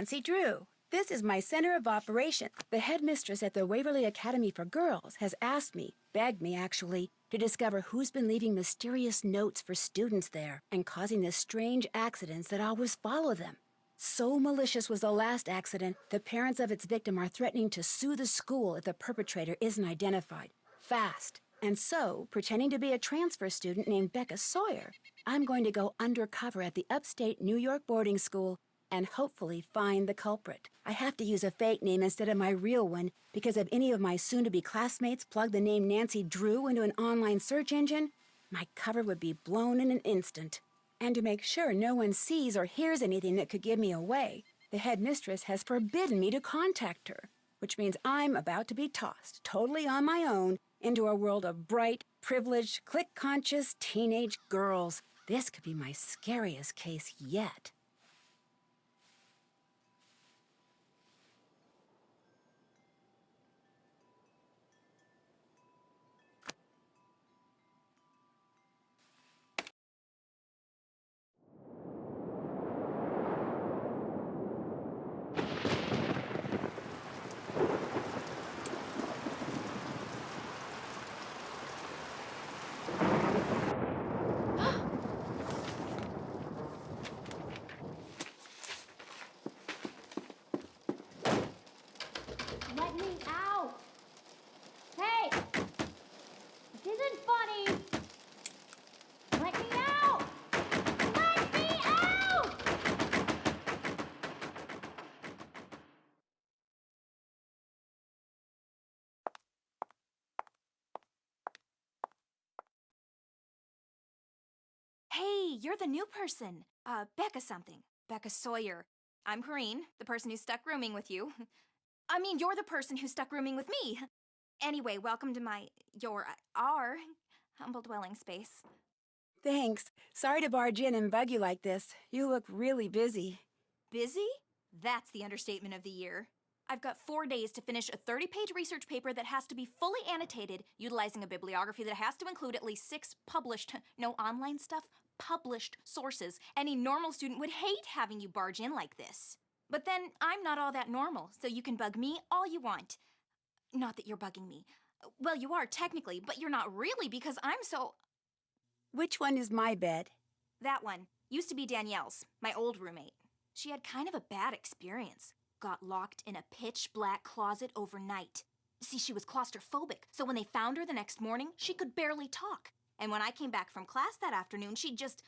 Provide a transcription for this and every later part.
Nancy Drew. This is my center of operation. The headmistress at the Waverly Academy for Girls has asked me, begged me actually, to discover who's been leaving mysterious notes for students there and causing the strange accidents that always follow them. So malicious was the last accident, the parents of its victim are threatening to sue the school if the perpetrator isn't identified. Fast. And so, pretending to be a transfer student named Becca Sawyer, I'm going to go undercover at the upstate New York boarding school and hopefully find the culprit. I have to use a fake name instead of my real one because if any of my soon-to-be classmates plug the name Nancy Drew into an online search engine, my cover would be blown in an instant. And to make sure no one sees or hears anything that could give me away, the headmistress has forbidden me to contact her, which means I'm about to be tossed, totally on my own, into a world of bright, privileged, click-conscious teenage girls. This could be my scariest case yet. Let me out! Hey! This isn't funny! Let me out! Let me out! Hey, you're the new person. Becca something. Becca Sawyer. I'm Corrine, the person who's stuck rooming with you. I mean, you're the person who's stuck rooming with me. Anyway, welcome to our humble dwelling space. Thanks. Sorry to barge in and bug you like this. You look really busy. Busy? That's the understatement of the year. I've got 4 days to finish a 30-page research paper that has to be fully annotated, utilizing a bibliography that has to include at least 6 published, no online stuff, published sources. Any normal student would hate having you barge in like this. But then, I'm not all that normal, so you can bug me all you want. Not that you're bugging me. Well, you are technically, but you're not really because I'm so... Which one is my bed? That one. Used to be Danielle's, my old roommate. She had kind of a bad experience. Got locked in a pitch-black closet overnight. See, she was claustrophobic, so when they found her the next morning, she could barely talk. And when I came back from class that afternoon, she just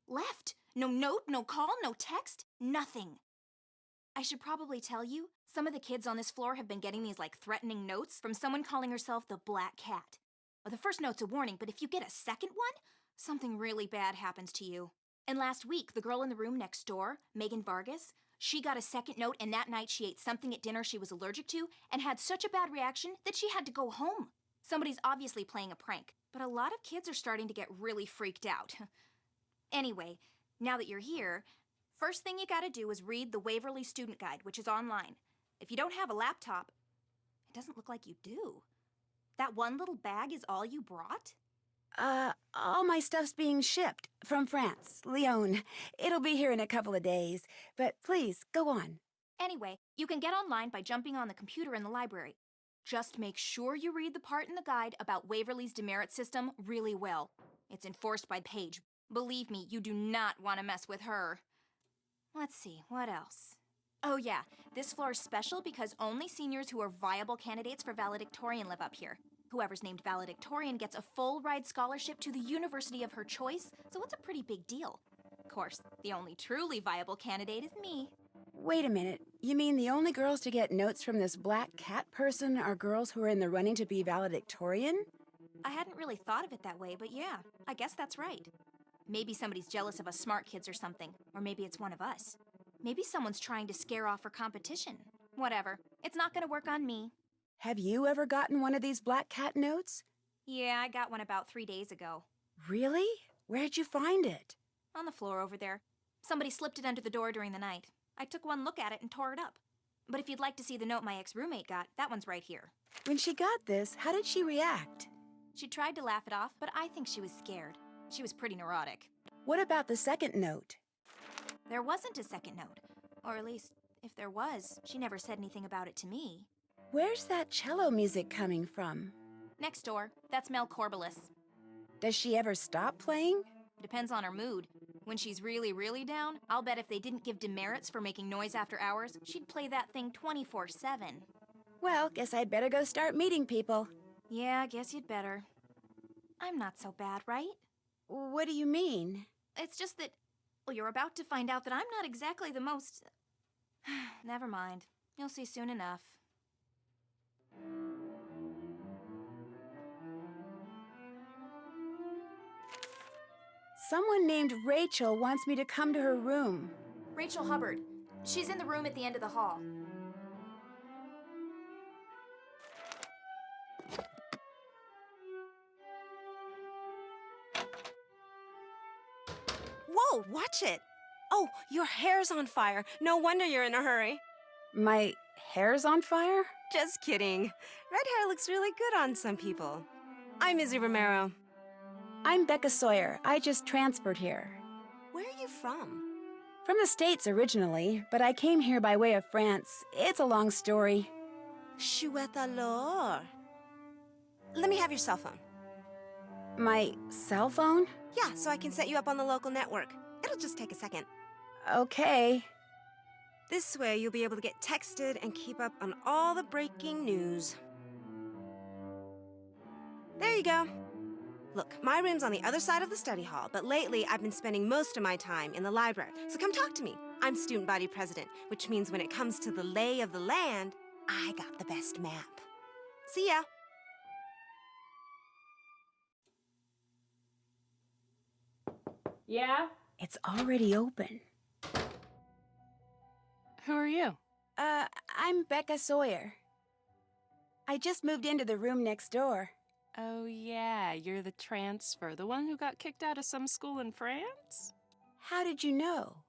left. No note, no call, no text, nothing. I should probably tell you, some of the kids on this floor have been getting these, threatening notes from someone calling herself the Black Cat. Well, the first note's a warning, but if you get a second one, something really bad happens to you. And last week, the girl in the room next door, Megan Vargas, she got a second note, and that night she ate something at dinner she was allergic to and had such a bad reaction that she had to go home. Somebody's obviously playing a prank, but a lot of kids are starting to get really freaked out. Anyway, now that you're here, first thing you gotta do is read the Waverly Student Guide, which is online. If you don't have a laptop, it doesn't look like you do. That one little bag is all you brought? All my stuff's being shipped from France, Lyon. It'll be here in a couple of days, but please, go on. Anyway, you can get online by jumping on the computer in the library. Just make sure you read the part in the guide about Waverly's demerit system really well. It's enforced by Paige. Believe me, you do not want to mess with her. Let's see, what else? Oh yeah, this floor is special because only seniors who are viable candidates for valedictorian live up here. Whoever's named valedictorian gets a full ride scholarship to the university of her choice, so it's a pretty big deal. Of course, the only truly viable candidate is me. Wait a minute. You mean the only girls to get notes from this Black Cat person are girls who are in the running to be valedictorian? I hadn't really thought of it that way, but yeah, I guess that's right. Maybe somebody's jealous of us smart kids or something, or maybe it's one of us. Maybe someone's trying to scare off her competition. Whatever, it's not gonna work on me. Have you ever gotten one of these Black Cat notes? Yeah, I got one about 3 days ago. Really? Where'd you find it? On the floor over there. Somebody slipped it under the door during the night. I took one look at it and tore it up. But if you'd like to see the note my ex-roommate got, that one's right here. When she got this, how did she react? She tried to laugh it off, but I think she was scared. She was pretty neurotic. What about the second note? There wasn't a second note. Or at least, If there was, she never said anything about it to me. Where's that cello music coming from? Next door, that's Mel Corbelis. Does she ever stop playing? Depends on her mood. When she's really, really down, I'll bet if they didn't give demerits for making noise after hours, she'd play that thing 24/7. Well, guess I'd better go start meeting people. Yeah, I guess you'd better. I'm not so bad, right? What do you mean? It's just that, well, you're about to find out that I'm not exactly the most... Never mind. You'll see soon enough. Someone named Rachel wants me to come to her room. Rachel Hubbard. She's in the room at the end of the hall. Whoa, watch it! Oh, your hair's on fire. No wonder you're in a hurry. My hair's on fire? Just kidding. Red hair looks really good on some people. I'm Izzy Romero. I'm Becca Sawyer. I just transferred here. Where are you from? From the States originally, but I came here by way of France. It's a long story. Chouette alors. Let me have your cell phone. My cell phone? Yeah, so I can set you up on the local network. It'll just take a second. Okay. This way, you'll be able to get texted and keep up on all the breaking news. There you go. Look, my room's on the other side of the study hall, but lately I've been spending most of my time in the library, so come talk to me. I'm student body president, which means when it comes to the lay of the land, I got the best map. See ya. Yeah? It's already open. Who are you? I'm Becca Sawyer. I just moved into the room next door. Oh, yeah, you're the transfer, the one who got kicked out of some school in France? How did you know?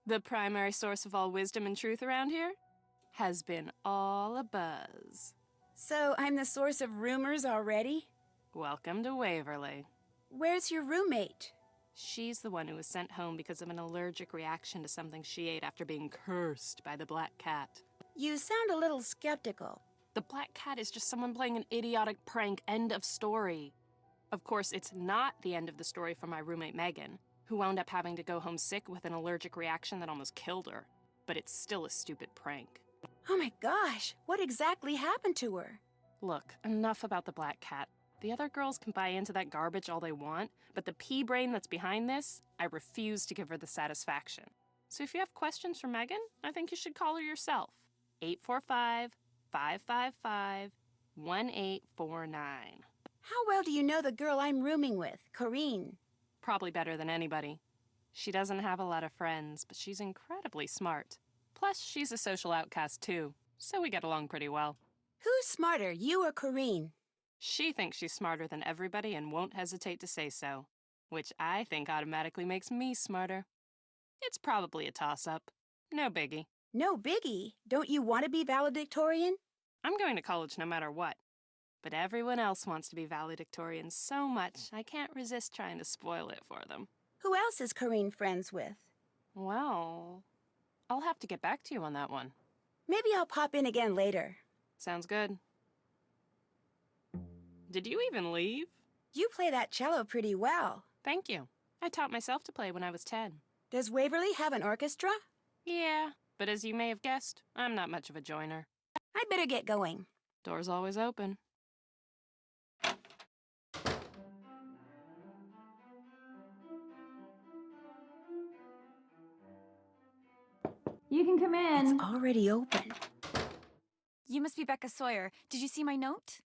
The primary source of all wisdom and truth around here has been all a buzz. So I'm the source of rumors already? Welcome to Waverly. Where's your roommate? She's the one who was sent home because of an allergic reaction to something she ate after being cursed by the black cat. You sound a little skeptical. The black cat is just someone playing an idiotic prank, end of story. Of course, it's not the end of the story for my roommate Megan, who wound up having to go home sick with an allergic reaction that almost killed her. But it's still a stupid prank. Oh my gosh, what exactly happened to her? Look, enough about the black cat. The other girls can buy into that garbage all they want, but the pea brain that's behind this, I refuse to give her the satisfaction. So if you have questions for Megan, I think you should call her yourself. 845-555-1849. How well do you know the girl I'm rooming with, Corrine? Probably better than anybody. She doesn't have a lot of friends, but she's incredibly smart. Plus, she's a social outcast too, so we get along pretty well. Who's smarter, you or Corrine? She thinks she's smarter than everybody and won't hesitate to say so, which I think automatically makes me smarter. It's probably a toss-up. No biggie. No biggie. Don't you want to be valedictorian? I'm going to college no matter what. But everyone else wants to be valedictorian so much, I can't resist trying to spoil it for them. Who else is Corrine friends with? Well, I'll have to get back to you on that one. Maybe I'll pop in again later. Sounds good. Did you even leave? You play that cello pretty well. Thank you. I taught myself to play when I was 10. Does Waverly have an orchestra? Yeah, but as you may have guessed, I'm not much of a joiner. I better get going. Door's always open. You can come in. It's already open. You must be Becca Sawyer. Did you see my note?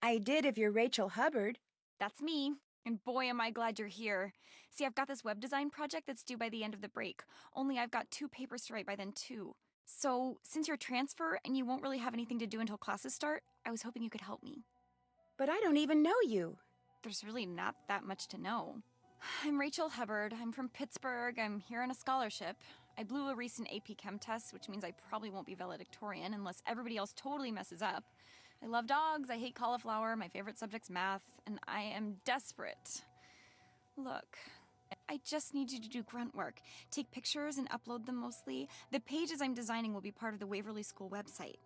I did if you're Rachel Hubbard. That's me. And boy, am I glad you're here. See, I've got this web design project that's due by the end of the break. Only I've got 2 papers to write by then, too. So, since you're a transfer and you won't really have anything to do until classes start, I was hoping you could help me. But I don't even know you. There's really not that much to know. I'm Rachel Hubbard. I'm from Pittsburgh. I'm here on a scholarship. I blew a recent AP Chem test, which means I probably won't be valedictorian unless everybody else totally messes up. I love dogs, I hate cauliflower, my favorite subject's math, and I am desperate. Look, I just need you to do grunt work. Take pictures and upload them mostly. The pages I'm designing will be part of the Waverly School website.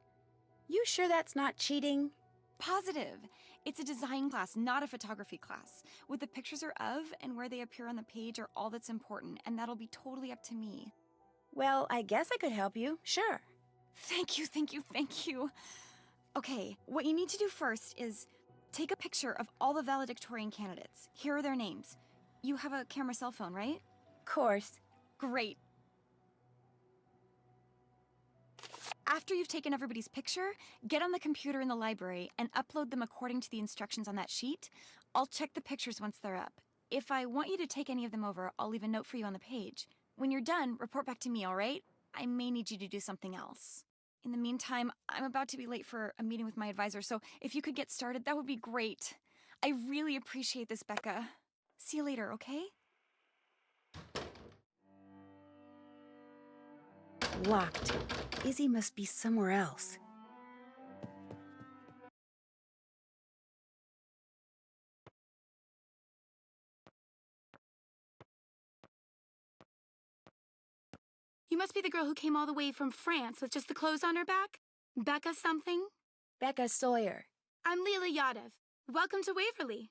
You sure that's not cheating? Positive. It's a design class, not a photography class. What the pictures are of and where they appear on the page are all that's important, and that'll be totally up to me. Well, I guess I could help you, sure. Thank you, thank you, thank you. Okay, what you need to do first is take a picture of all the valedictorian candidates. Here are their names. You have a camera cell phone, right? Course. Great. After you've taken everybody's picture, get on the computer in the library and upload them according to the instructions on that sheet. I'll check the pictures once they're up. If I want you to take any of them over, I'll leave a note for you on the page. When you're done, report back to me, all right? I may need you to do something else. In the meantime, I'm about to be late for a meeting with my advisor, so if you could get started, that would be great. I really appreciate this, Becca. See you later, okay? Locked. Izzy must be somewhere else. You must be the girl who came all the way from France with just the clothes on her back? Becca something? Becca Sawyer. I'm Leela Yadav. Welcome to Waverly.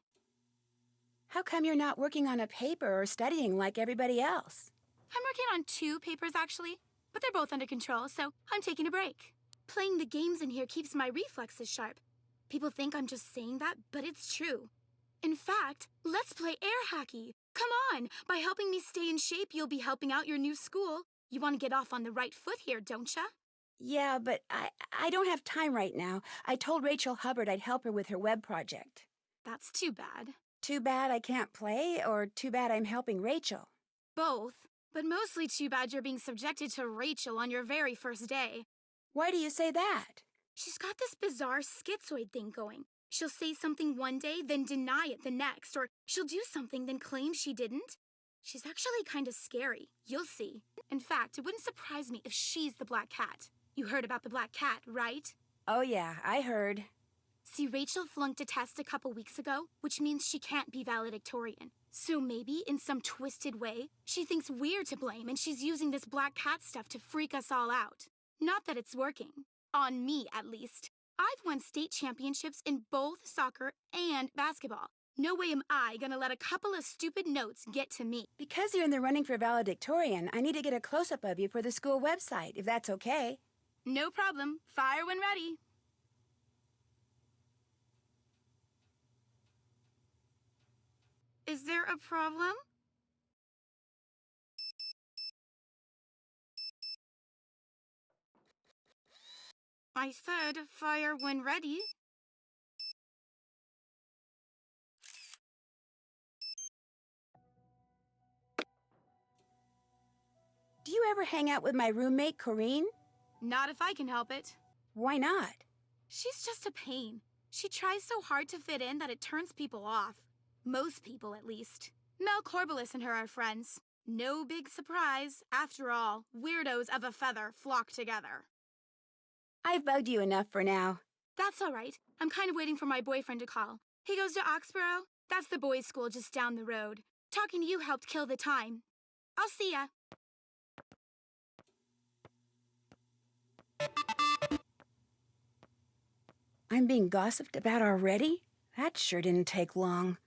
How come you're not working on a paper or studying like everybody else? I'm working on 2 papers, actually, but they're both under control, so I'm taking a break. Playing the games in here keeps my reflexes sharp. People think I'm just saying that, but it's true. In fact, let's play air hockey. Come on! By helping me stay in shape, you'll be helping out your new school. You want to get off on the right foot here, don't ya? Yeah, but I don't have time right now. I told Rachel Hubbard I'd help her with her web project. That's too bad. Too bad I can't play, or too bad I'm helping Rachel? Both, but mostly too bad you're being subjected to Rachel on your very first day. Why do you say that? She's got this bizarre schizoid thing going. She'll say something one day, then deny it the next, or she'll do something, then claim she didn't. She's actually kind of scary. You'll see. In fact, it wouldn't surprise me if she's the Black Cat. You heard about the Black Cat, right? Oh yeah, I heard. See, Rachel flunked a test a couple weeks ago, which means she can't be valedictorian. So maybe, in some twisted way, she thinks we're to blame and she's using this Black Cat stuff to freak us all out. Not that it's working. On me, at least. I've won state championships in both soccer and basketball. No way am I gonna let a couple of stupid notes get to me. Because you're in the running for valedictorian, I need to get a close-up of you for the school website, if that's okay. No problem. Fire when ready. Is there a problem? I said fire when ready. Do you ever hang out with my roommate, Corinne? Not if I can help it. Why not? She's just a pain. She tries so hard to fit in that it turns people off. Most people, at least. Mel Corbelis and her are friends. No big surprise. After all, weirdos of a feather flock together. I've bugged you enough for now. That's all right. I'm kind of waiting for my boyfriend to call. He goes to Oxborough. That's the boys' school just down the road. Talking to you helped kill the time. I'll see ya. I'm being gossiped about already? That sure didn't take long.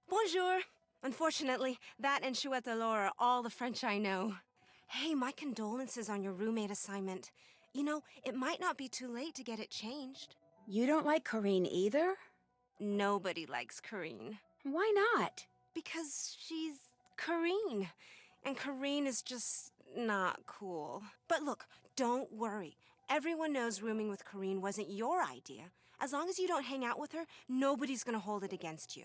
Bonjour. Unfortunately, that and chouette alors are all the French I know. Hey, my condolences on your roommate assignment. You know, it might not be too late to get it changed. You don't like Corinne either? Nobody likes Corinne. Why not? Because she's Corinne. And Corinne is just not cool. But look, don't worry. Everyone knows rooming with Corrine wasn't your idea. As long as you don't hang out with her, nobody's gonna hold it against you.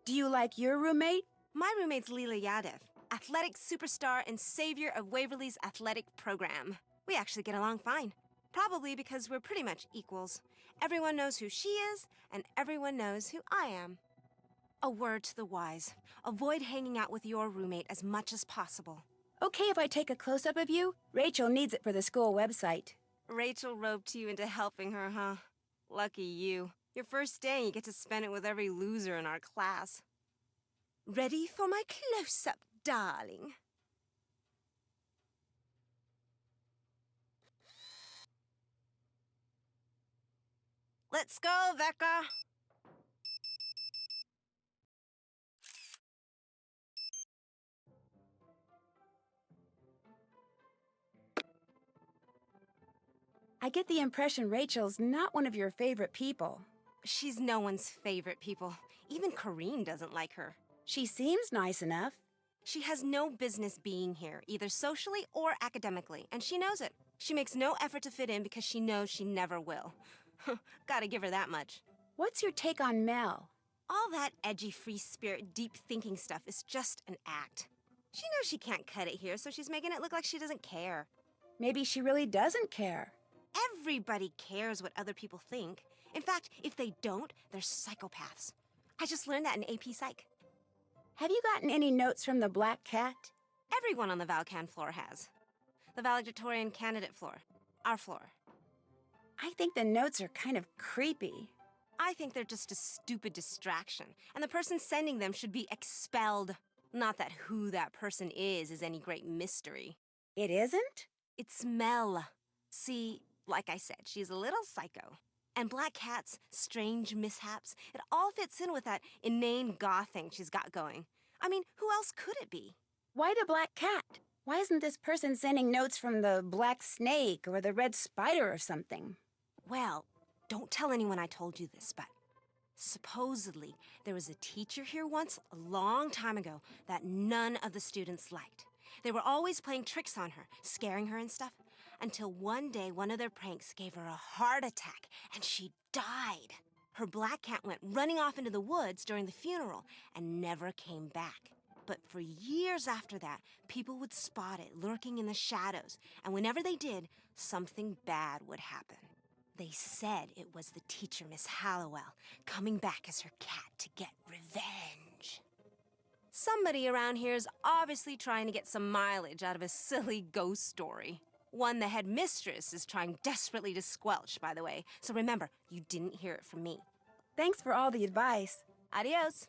Do you like your roommate? My roommate's Leela Yadev, athletic superstar and savior of Waverly's athletic program. We actually get along fine. Probably because we're pretty much equals. Everyone knows who she is, and everyone knows who I am. A word to the wise. Avoid hanging out with your roommate as much as possible. Okay if I take a close-up of you? Rachel needs it for the school website. Rachel roped you into helping her, huh? Lucky you. Your first day, you get to spend it with every loser in our class. Ready for my close-up, darling? Let's go, Becca! I get the impression Rachel's not one of your favorite people. She's no one's favorite people. Even Corrine doesn't like her. She seems nice enough. She has no business being here, either socially or academically, and she knows it. She makes no effort to fit in because she knows she never will. Gotta give her that much. What's your take on Mel? All that edgy, free spirit, deep thinking stuff is just an act. She knows she can't cut it here, so she's making it look like she doesn't care. Maybe she really doesn't care. Everybody cares what other people think. In fact, if they don't, they're psychopaths. I just learned that in AP Psych. Have you gotten any notes from the Black Cat? Everyone on the Valcan floor has. The valedictorian candidate floor. Our floor. I think the notes are kind of creepy. I think they're just a stupid distraction, and the person sending them should be expelled. Not that who that person is any great mystery. It isn't? It's Mel. See, like I said, she's a little psycho. And Black Cat's strange mishaps, it all fits in with that inane goth thing she's got going. I mean, who else could it be? Why the Black Cat? Why isn't this person sending notes from the Black Snake or the Red Spider or something? Well, don't tell anyone I told you this, but supposedly there was a teacher here once, a long time ago, that none of the students liked. They were always playing tricks on her, scaring her and stuff, until one day one of their pranks gave her a heart attack and she died. Her Black Cat went running off into the woods during the funeral and never came back. But for years after that, people would spot it lurking in the shadows, and whenever they did, something bad would happen. They said it was the teacher, Miss Hallowell, coming back as her cat to get revenge. Somebody around here is obviously trying to get some mileage out of a silly ghost story. One the headmistress is trying desperately to squelch, by the way. So remember, you didn't hear it from me. Thanks for all the advice. Adios.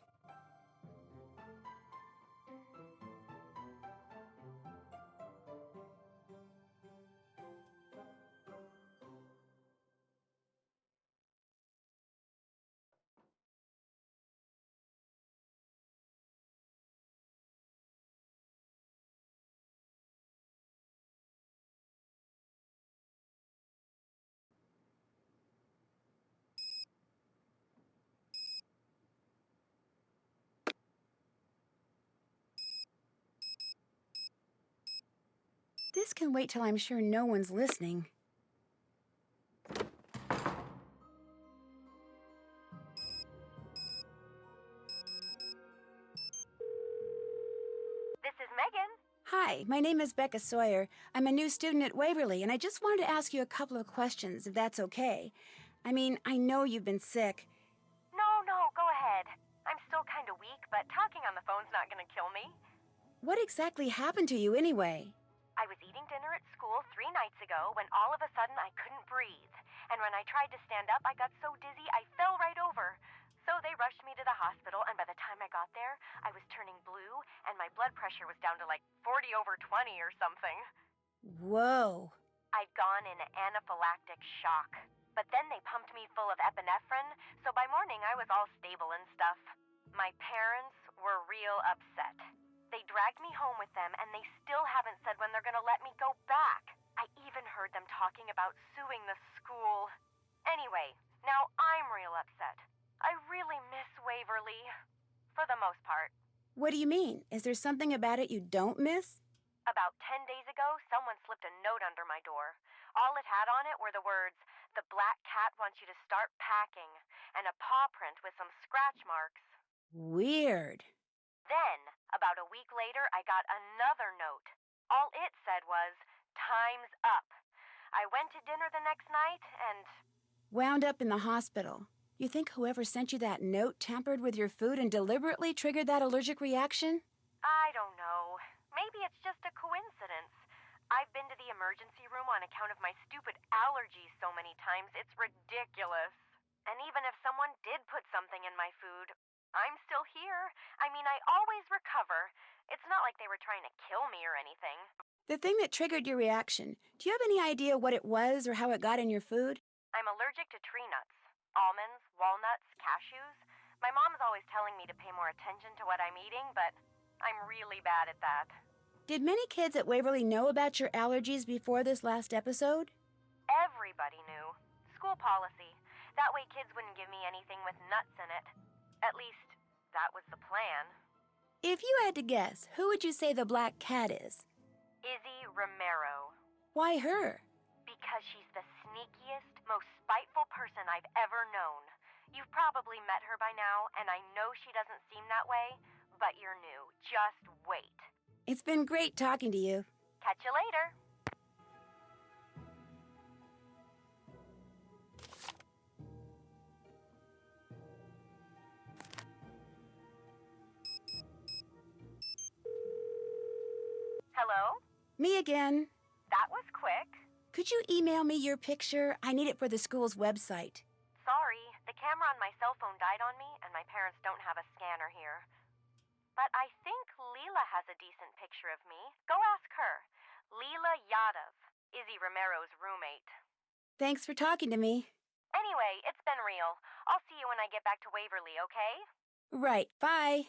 This can wait till I'm sure no one's listening. This is Megan. Hi, my name is Becca Sawyer. I'm a new student at Waverly, and I just wanted to ask you a couple of questions, if that's okay. I mean, I know you've been sick. No, go ahead. I'm still kind of weak, but talking on the phone's not gonna kill me. What exactly happened to you anyway? I was eating dinner at school 3 nights ago when all of a sudden I couldn't breathe. And when I tried to stand up, I got so dizzy I fell right over. So they rushed me to the hospital, and by the time I got there, I was turning blue, and my blood pressure was down to like 40/20 or something. Whoa. I'd gone in anaphylactic shock. But then they pumped me full of epinephrine, so by morning I was all stable and stuff. My parents were real upset. They dragged me home with them, and they still haven't said when they're gonna let me go back. I even heard them talking about suing the school. Anyway, now I'm real upset. I really miss Waverly. For the most part. What do you mean? Is there something about it you don't miss? About 10 days ago, someone slipped a note under my door. All it had on it were the words, "The black cat wants you to start packing," and a paw print with some scratch marks. Weird. Then, about a week later, I got another note. All it said was, "Time's up." I went to dinner the next night and... Wound up in the hospital. You think whoever sent you that note tampered with your food and deliberately triggered that allergic reaction? I don't know. Maybe it's just a coincidence. I've been to the emergency room on account of my stupid allergies so many times, it's ridiculous. And even if someone did put something in my food, I'm still here. I mean, I always recover. It's not like they were trying to kill me or anything. The thing that triggered your reaction, do you have any idea what it was or how it got in your food? I'm allergic to tree nuts. Almonds, walnuts, cashews. My mom's always telling me to pay more attention to what I'm eating, but I'm really bad at that. Did many kids at Waverly know about your allergies before this last episode? Everybody knew. School policy. That way kids wouldn't give me anything with nuts in it. At least, that was the plan. If you had to guess, who would you say the black cat is? Izzy Romero. Why her? Because she's the sneakiest, most spiteful person I've ever known. You've probably met her by now, and I know she doesn't seem that way, but you're new. Just wait. It's been great talking to you. Catch you later. Hello? Me again. That was quick. Could you email me your picture? I need it for the school's website. Sorry, the camera on my cell phone died on me, and my parents don't have a scanner here. But I think Leela has a decent picture of me. Go ask her. Leela Yadav, Izzy Romero's roommate. Thanks for talking to me. Anyway, it's been real. I'll see you when I get back to Waverly, okay? Right, bye.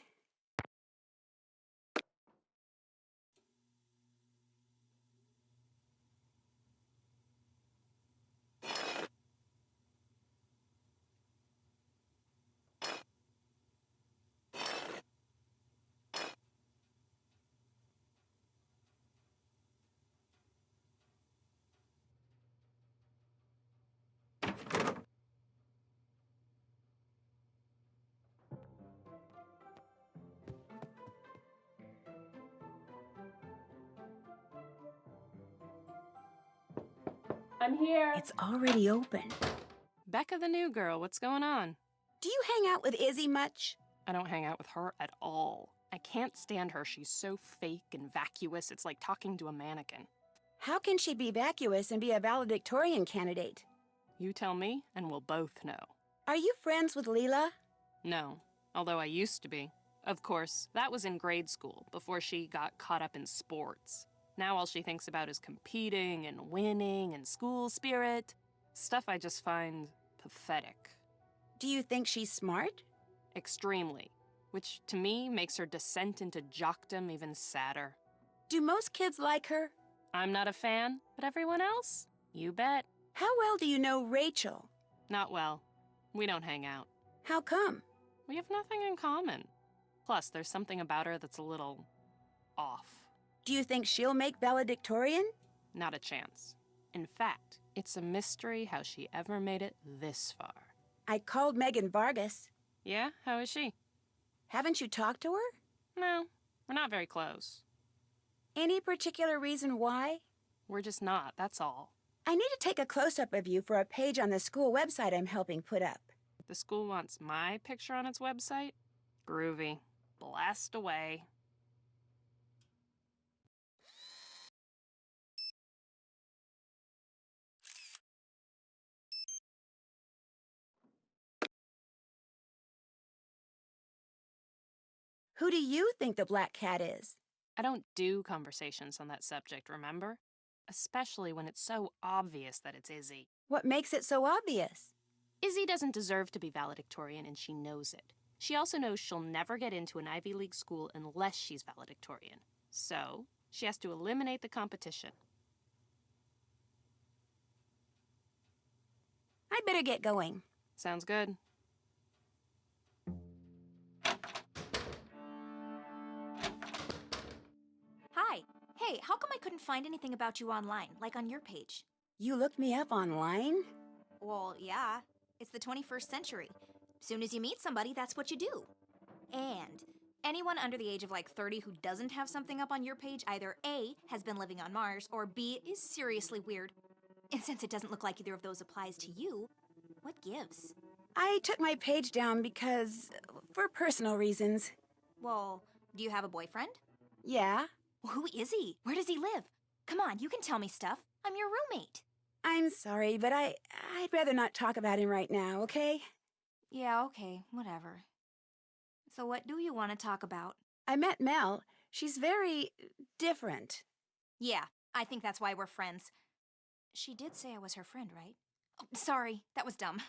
I'm here. It's already open. Becca the new girl, what's going on? Do you hang out with Izzy much? I don't hang out with her at all. I can't stand her. She's so fake and vacuous. It's like talking to a mannequin. How can she be vacuous and be a valedictorian candidate? You tell me, and we'll both know. Are you friends with Leela? No, although I used to be. Of course, that was in grade school, before she got caught up in sports. Now all she thinks about is competing and winning and school spirit. Stuff I just find pathetic. Do you think she's smart? Extremely. Which, to me, makes her descent into jockdom even sadder. Do most kids like her? I'm not a fan, but everyone else? You bet. How well do you know Rachel? Not well. We don't hang out. How come? We have nothing in common. Plus, there's something about her that's a little off. Do you think she'll make valedictorian? Not a chance. In fact, it's a mystery how she ever made it this far. I called Megan Vargas. Yeah? How is she? Haven't you talked to her? No, we're not very close. Any particular reason why? We're just not, that's all. I need to take a close-up of you for a page on the school website I'm helping put up. The school wants my picture on its website? Groovy. Blast away. Who do you think the black cat is? I don't do conversations on that subject, remember? Especially when it's so obvious that it's Izzy. What makes it so obvious? Izzy doesn't deserve to be valedictorian, and she knows it. She also knows she'll never get into an Ivy League school unless she's valedictorian. So, she has to eliminate the competition. I better get going. Sounds good. Hey, how come I couldn't find anything about you online, like on your page? You looked me up online? Well, yeah. It's the 21st century. Soon as you meet somebody, that's what you do. And anyone under the age of like 30 who doesn't have something up on your page either A, has been living on Mars, or B, is seriously weird. And since it doesn't look like either of those applies to you, what gives? I took my page down because, for personal reasons. Well, do you have a boyfriend? Yeah, Well, who is he? Where does he live? Come on, you can tell me stuff. I'm your roommate. I'm sorry, but I'd rather not talk about him right now, okay? Yeah, okay, whatever. So what do you want to talk about? I met Mel. She's very different. Yeah, I think that's why we're friends. She did say I was her friend, right? Oh, sorry, that was dumb.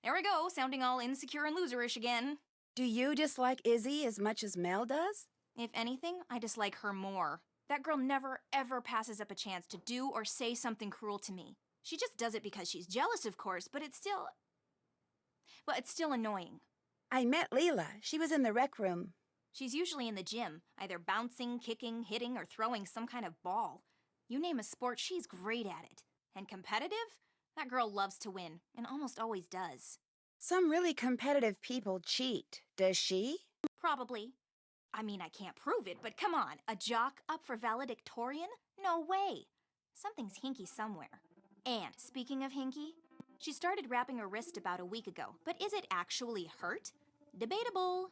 There we go, sounding all insecure and loserish again. Do you dislike Izzy as much as Mel does? If anything, I dislike her more. That girl never, ever passes up a chance to do or say something cruel to me. She just does it because she's jealous, of course, but it's still... Well, it's still annoying. I met Leela. She was in the rec room. She's usually in the gym, either bouncing, kicking, hitting, or throwing some kind of ball. You name a sport, she's great at it. And competitive? That girl loves to win, and almost always does. Some really competitive people cheat. Does she? Probably. I mean, I can't prove it, but come on, a jock up for valedictorian? No way. Something's hinky somewhere. And speaking of hinky, she started wrapping her wrist about a week ago, but is it actually hurt? Debatable.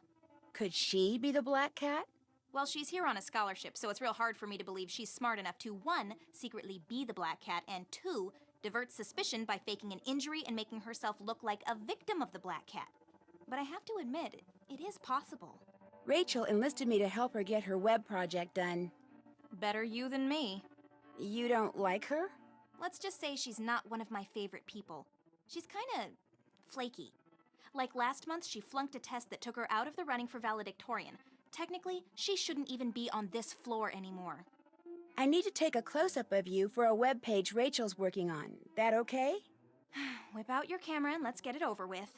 Could she be the Black Cat? Well, she's here on a scholarship, so it's real hard for me to believe she's smart enough to, 1, secretly be the Black Cat, and 2, divert suspicion by faking an injury and making herself look like a victim of the Black Cat. But I have to admit, it is possible. Rachel enlisted me to help her get her web project done. Better you than me. You don't like her? Let's just say she's not one of my favorite people. She's kinda flaky. Like last month, she flunked a test that took her out of the running for valedictorian. Technically, she shouldn't even be on this floor anymore. I need to take a close-up of you for a web page Rachel's working on. That okay? Whip out your camera and let's get it over with.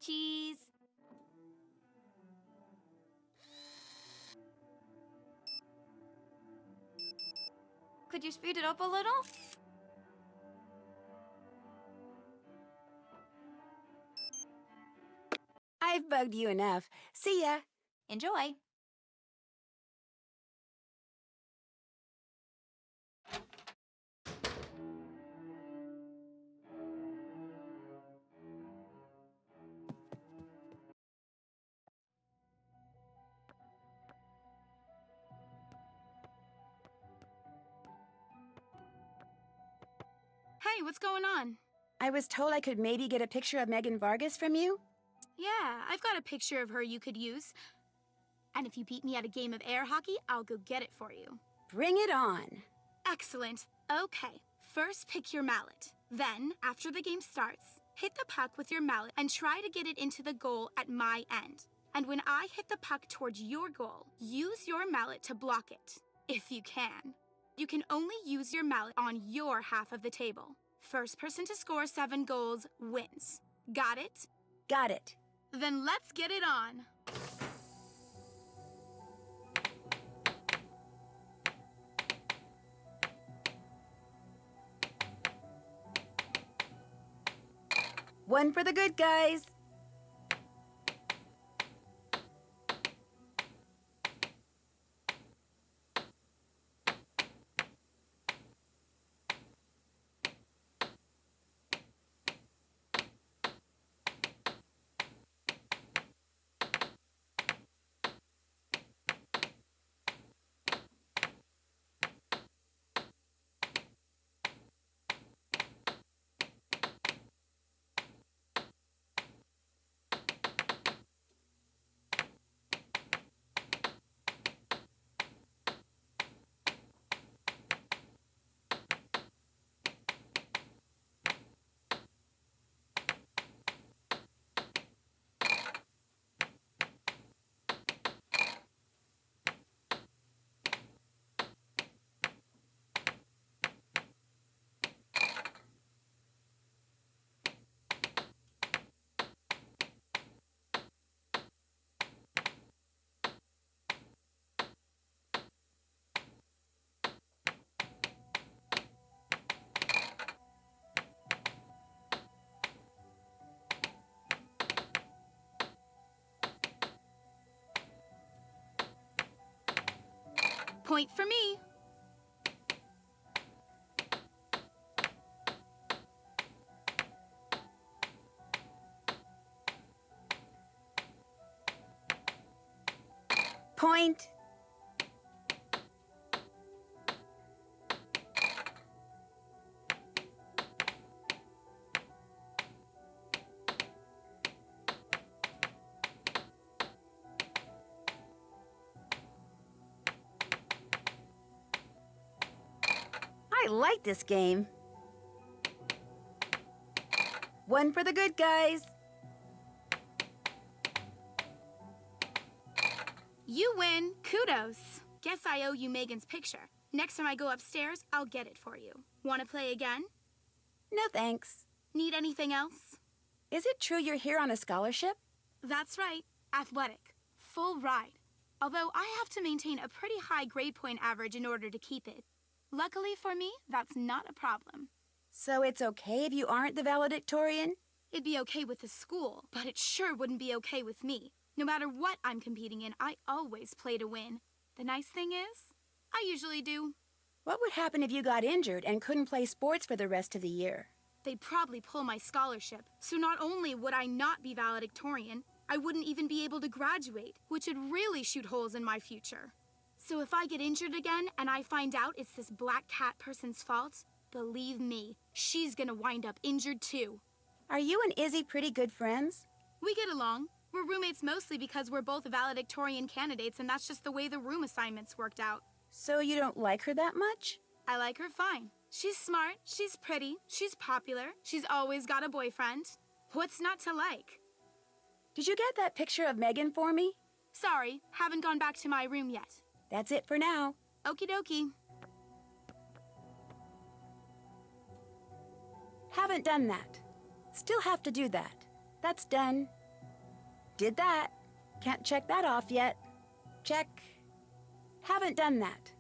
Cheese. Could you speed it up a little? I've bugged you enough. See ya. Enjoy. Hey, what's going on? I was told I could maybe get a picture of Megan Vargas from you. Yeah, I've got a picture of her you could use. And if you beat me at a game of air hockey, I'll go get it for you. Bring it on. Excellent. Okay, first pick your mallet. Then, after the game starts, hit the puck with your mallet and try to get it into the goal at my end. And when I hit the puck towards your goal, use your mallet to block it, if you can. You can only use your mallet on your half of the table. First person to score 7 goals wins. Got it? Got it. Then let's get it on. One for the good guys. Point for me. Point. I like this game. One for the good guys. You win. Kudos. Guess I owe you Megan's picture. Next time I go upstairs, I'll get it for you. Want to play again? No thanks. Need anything else? Is it true you're here on a scholarship? That's right. Athletic. Full ride. Although I have to maintain a pretty high grade point average in order to keep it. Luckily for me, that's not a problem. So it's okay if you aren't the valedictorian? It'd be okay with the school, but it sure wouldn't be okay with me. No matter what I'm competing in, I always play to win. The nice thing is, I usually do. What would happen if you got injured and couldn't play sports for the rest of the year? They'd probably pull my scholarship, so not only would I not be valedictorian, I wouldn't even be able to graduate, which would really shoot holes in my future. So if I get injured again and I find out it's this black cat person's fault, believe me, she's gonna wind up injured too. Are you and Izzy pretty good friends? We get along. We're roommates mostly because we're both valedictorian candidates, and that's just the way the room assignments worked out. So you don't like her that much? I like her fine. She's smart, she's pretty, she's popular, she's always got a boyfriend. What's not to like? Did you get that picture of Megan for me? Sorry, haven't gone back to my room yet. That's it for now. Okie dokie. Haven't done that. Still have to do that. That's done. Did that. Can't check that off yet. Check. Haven't done that.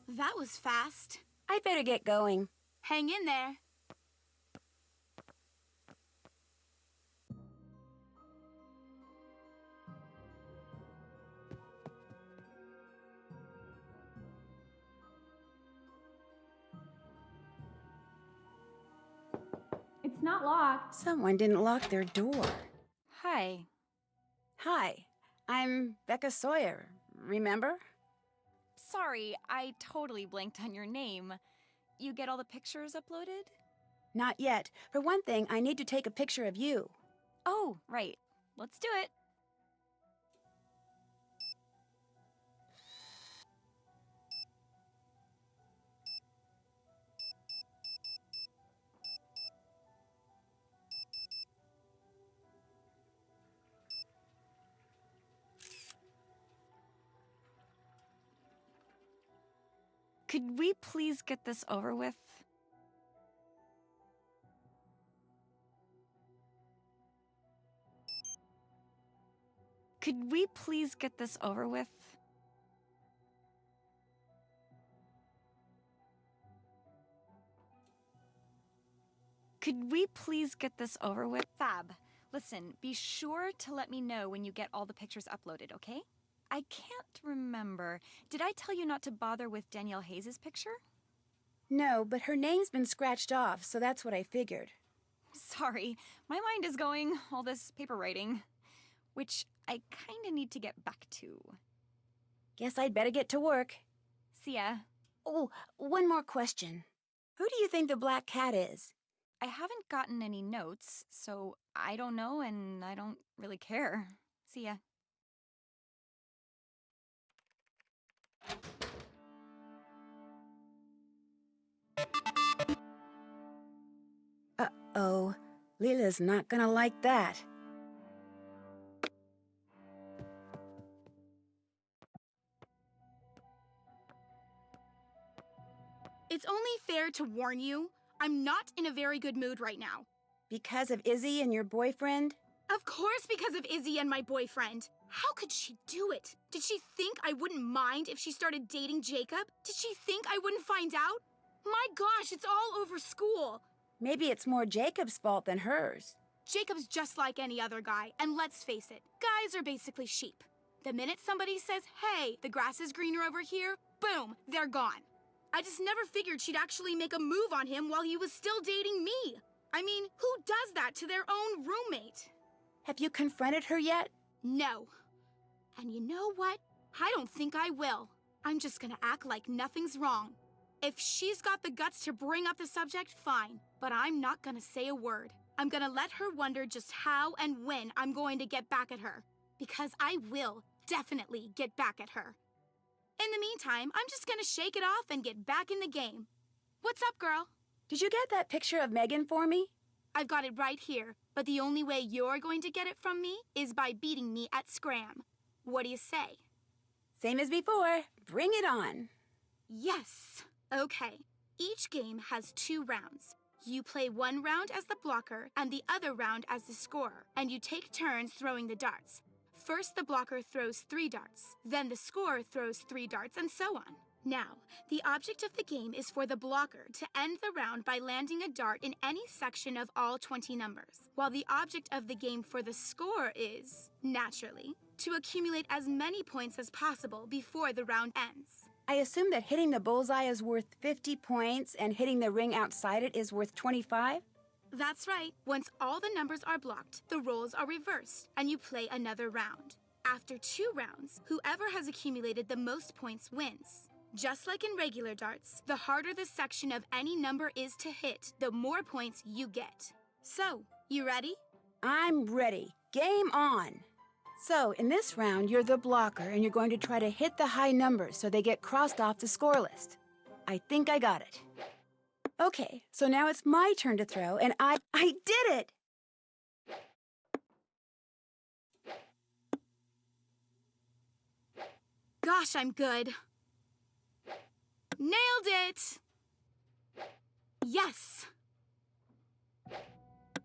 That was fast. I'd better get going. Hang in there. It's not locked. Someone didn't lock their door. Hi. Hi, I'm Becca Sawyer. Remember? Sorry, I totally blanked on your name. You get all the pictures uploaded? Not yet. For one thing, I need to take a picture of you. Oh, right. Let's do it. Could we please get this over with? Could we please get this over with? Could we please get this over with? Fab. Listen, be sure to let me know when you get all the pictures uploaded, okay? I can't remember. Did I tell you not to bother with Danielle Hayes' picture? No, but her name's been scratched off, so that's what I figured. Sorry, my mind is going all this paper writing, which I kinda need to get back to. Guess I'd better get to work. See ya. Oh, one more question. Who do you think the black cat is? I haven't gotten any notes, so I don't know and I don't really care. See ya. Uh-oh, Leela's not gonna like that. It's only fair to warn you, I'm not in a very good mood right now. Because of Izzy and your boyfriend? Of course because of Izzy and my boyfriend. How could she do it? Did she think I wouldn't mind if she started dating Jacob? Did she think I wouldn't find out? My gosh, it's all over school. Maybe it's more Jacob's fault than hers. Jacob's just like any other guy, and let's face it, guys are basically sheep. The minute somebody says, hey, the grass is greener over here, boom, they're gone. I just never figured she'd actually make a move on him while he was still dating me. I mean, who does that to their own roommate? Have you confronted her yet? No. And you know what? I don't think I will. I'm just gonna act like nothing's wrong. If she's got the guts to bring up the subject, fine. But I'm not gonna say a word. I'm gonna let her wonder just how and when I'm going to get back at her. Because I will definitely get back at her. In the meantime, I'm just gonna shake it off and get back in the game. What's up, girl? Did you get that picture of Megan for me? I've got it right here, but the only way you're going to get it from me is by beating me at Scram. What do you say? Same as before. Bring it on. Yes. Okay. Each game has 2 rounds. You play one round as the blocker and the other round as the scorer, and you take turns throwing the darts. First, the blocker throws 3 darts, then the scorer throws 3 darts, and so on. Now, the object of the game is for the blocker to end the round by landing a dart in any section of all 20 numbers, while the object of the game for the scorer is, naturally, to accumulate as many points as possible before the round ends. I assume that hitting the bullseye is worth 50 points and hitting the ring outside it is worth 25? That's right. Once all the numbers are blocked, the roles are reversed, and you play another round. After 2 rounds, whoever has accumulated the most points wins. Just like in regular darts, the harder the section of any number is to hit, the more points you get. So, you ready? I'm ready. Game on. So, in this round, you're the blocker and you're going to try to hit the high numbers so they get crossed off the score list. I think I got it. Okay, so now it's my turn to throw, and I did it! Gosh, I'm good. Nailed it! Yes!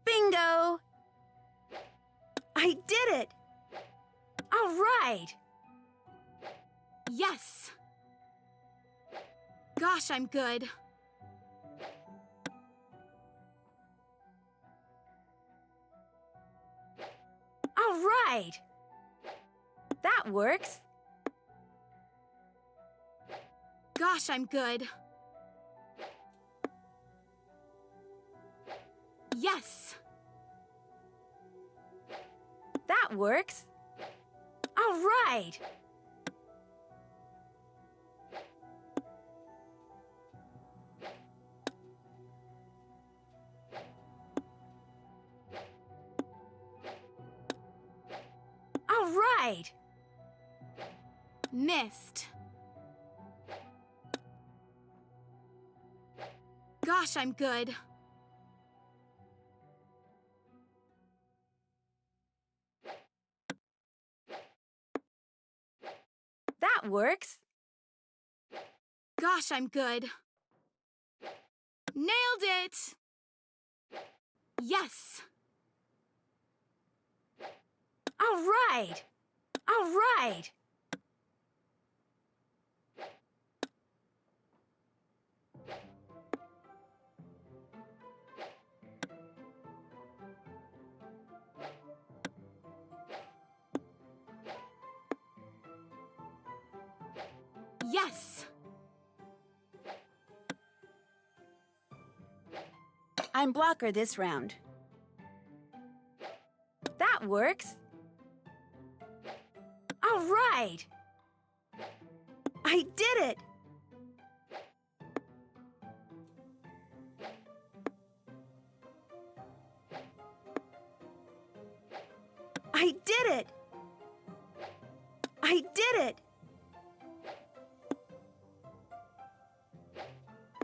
Bingo! I did it! All right! Yes! Gosh, I'm good. All right! That works. Gosh, I'm good. Yes! That works. All right! All right! Missed. Gosh, I'm good. That works. Gosh, I'm good. Nailed it! Yes! All right! All right! Yes! I'm blocker this round. That works. All right! I did it! I did it! I did it!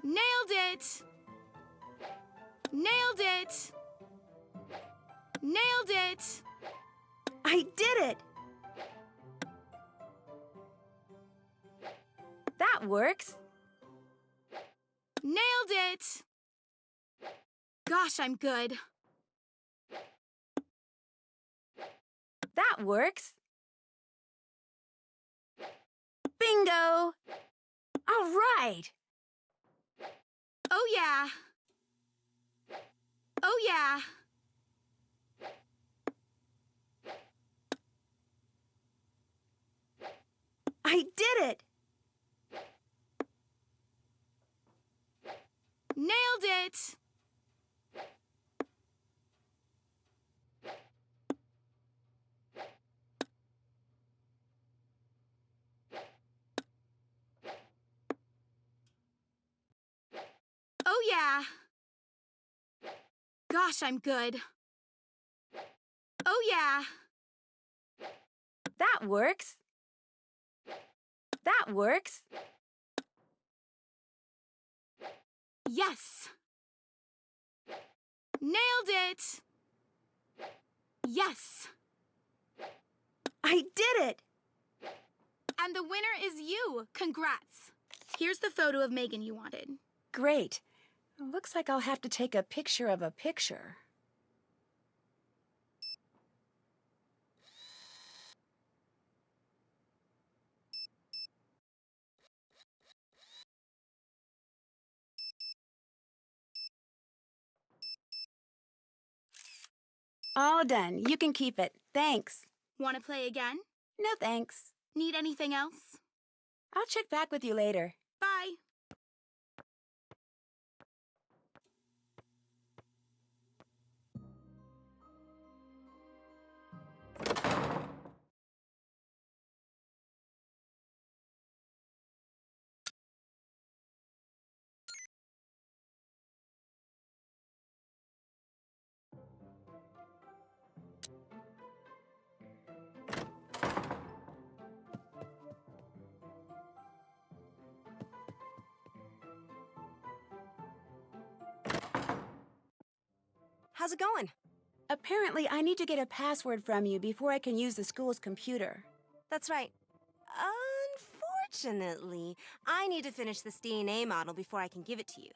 Nailed it! Nailed it! Nailed it! I did it! That works. Nailed it! Gosh, I'm good. That works. Bingo! All right! Oh yeah! Oh yeah! it! Nailed it! Oh yeah. Gosh, I'm good. Oh yeah. That works. That works. Yes. Nailed it. Yes. I did it! And the winner is you. Congrats. Here's the photo of Megan you wanted. Great. Looks like I'll have to take a picture of a picture. All done. You can keep it. Thanks. Want to play again? No thanks. Need anything else? I'll check back with you later. Bye. How's it going? Apparently, I need to get a password from you before I can use the school's computer. That's right. Unfortunately, I need to finish this DNA model before I can give it to you.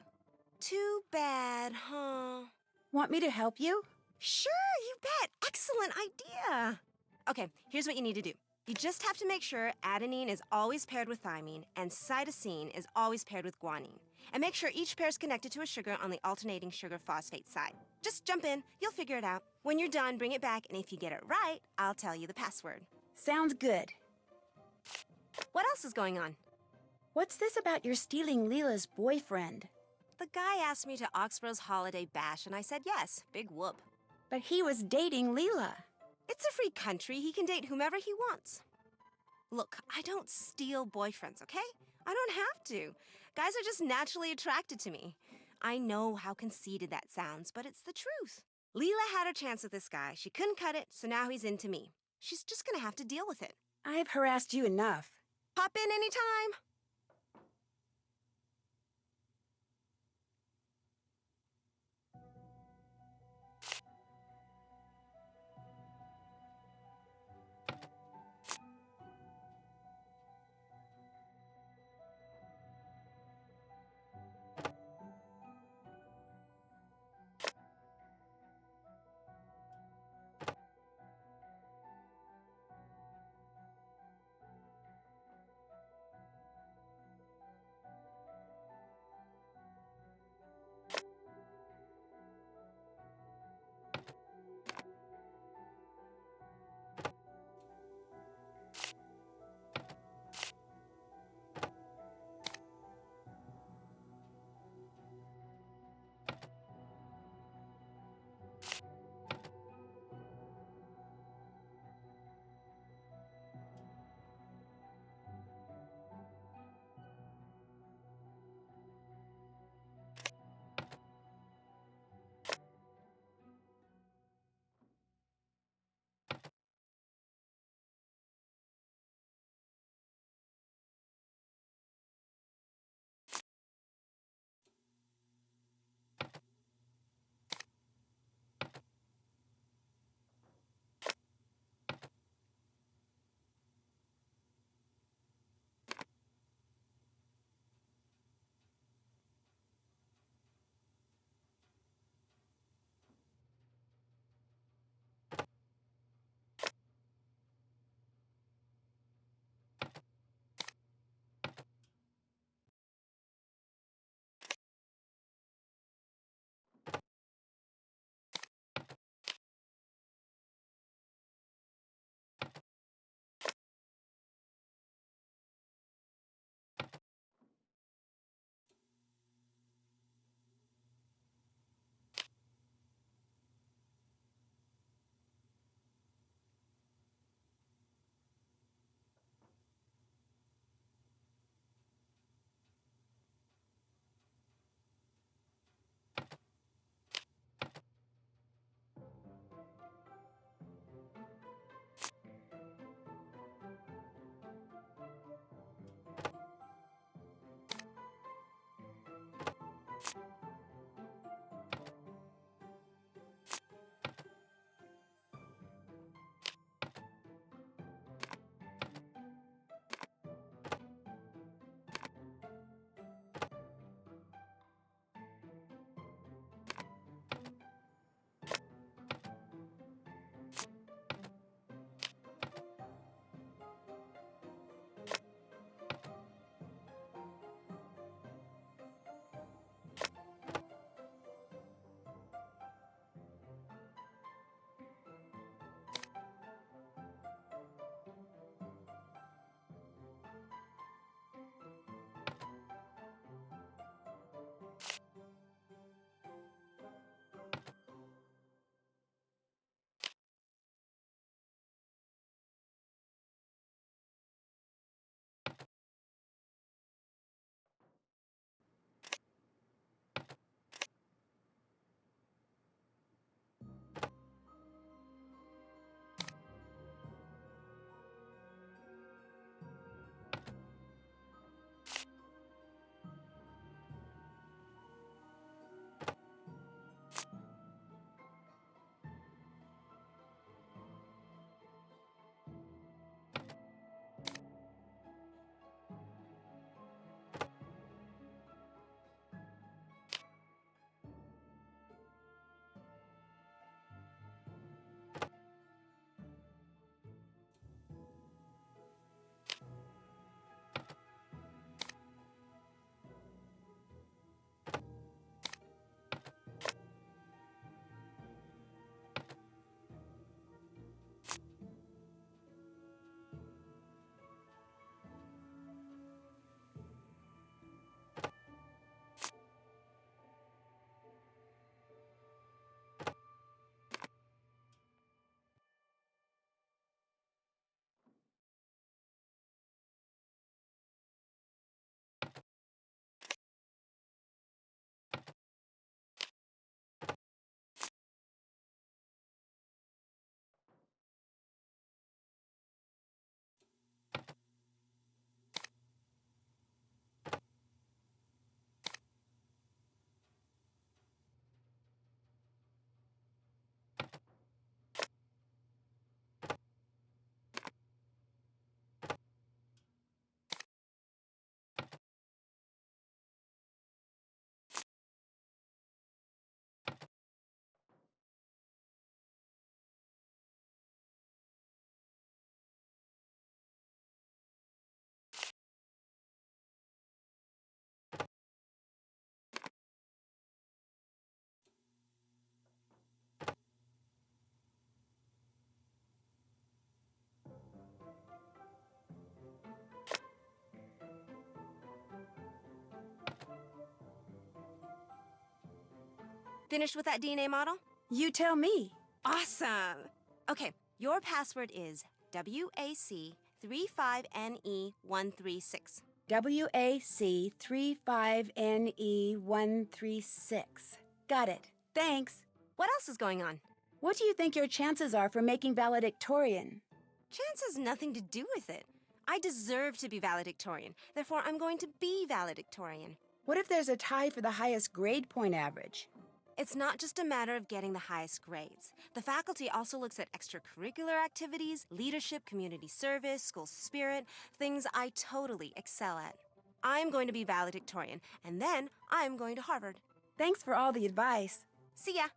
Too bad, huh? Want me to help you? Sure, you bet. Excellent idea. Okay, here's what you need to do. You just have to make sure adenine is always paired with thymine and cytosine is always paired with guanine. And make sure each pair is connected to a sugar on the alternating sugar phosphate side. Just jump in, you'll figure it out. When you're done, bring it back, and if you get it right, I'll tell you the password. Sounds good. What else is going on? What's this about your stealing Leela's boyfriend? The guy asked me to Oxborough's holiday bash, and I said yes. Big whoop. But he was dating Leela. It's a free country. He can date whomever he wants. Look, I don't steal boyfriends, okay? I don't have to. Guys are just naturally attracted to me. I know how conceited that sounds, but it's the truth. Leela had her chance with this guy. She couldn't cut it, so now he's into me. She's just gonna have to deal with it. I've harassed you enough. Pop in anytime. Finished with that DNA model? You tell me. Awesome! Okay, your password is WAC35NE136. WAC35NE136. Got it. Thanks. What else is going on? What do you think your chances are for making valedictorian? Chance has nothing to do with it. I deserve to be valedictorian. Therefore, I'm going to be valedictorian. What if there's a tie for the highest grade point average? It's not just a matter of getting the highest grades. The faculty also looks at extracurricular activities, leadership, community service, school spirit, things I totally excel at. I'm going to be valedictorian, and then I'm going to Harvard. Thanks for all the advice. See ya!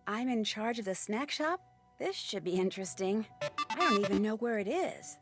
I'm in charge of the snack shop? This should be interesting. I don't even know where it is.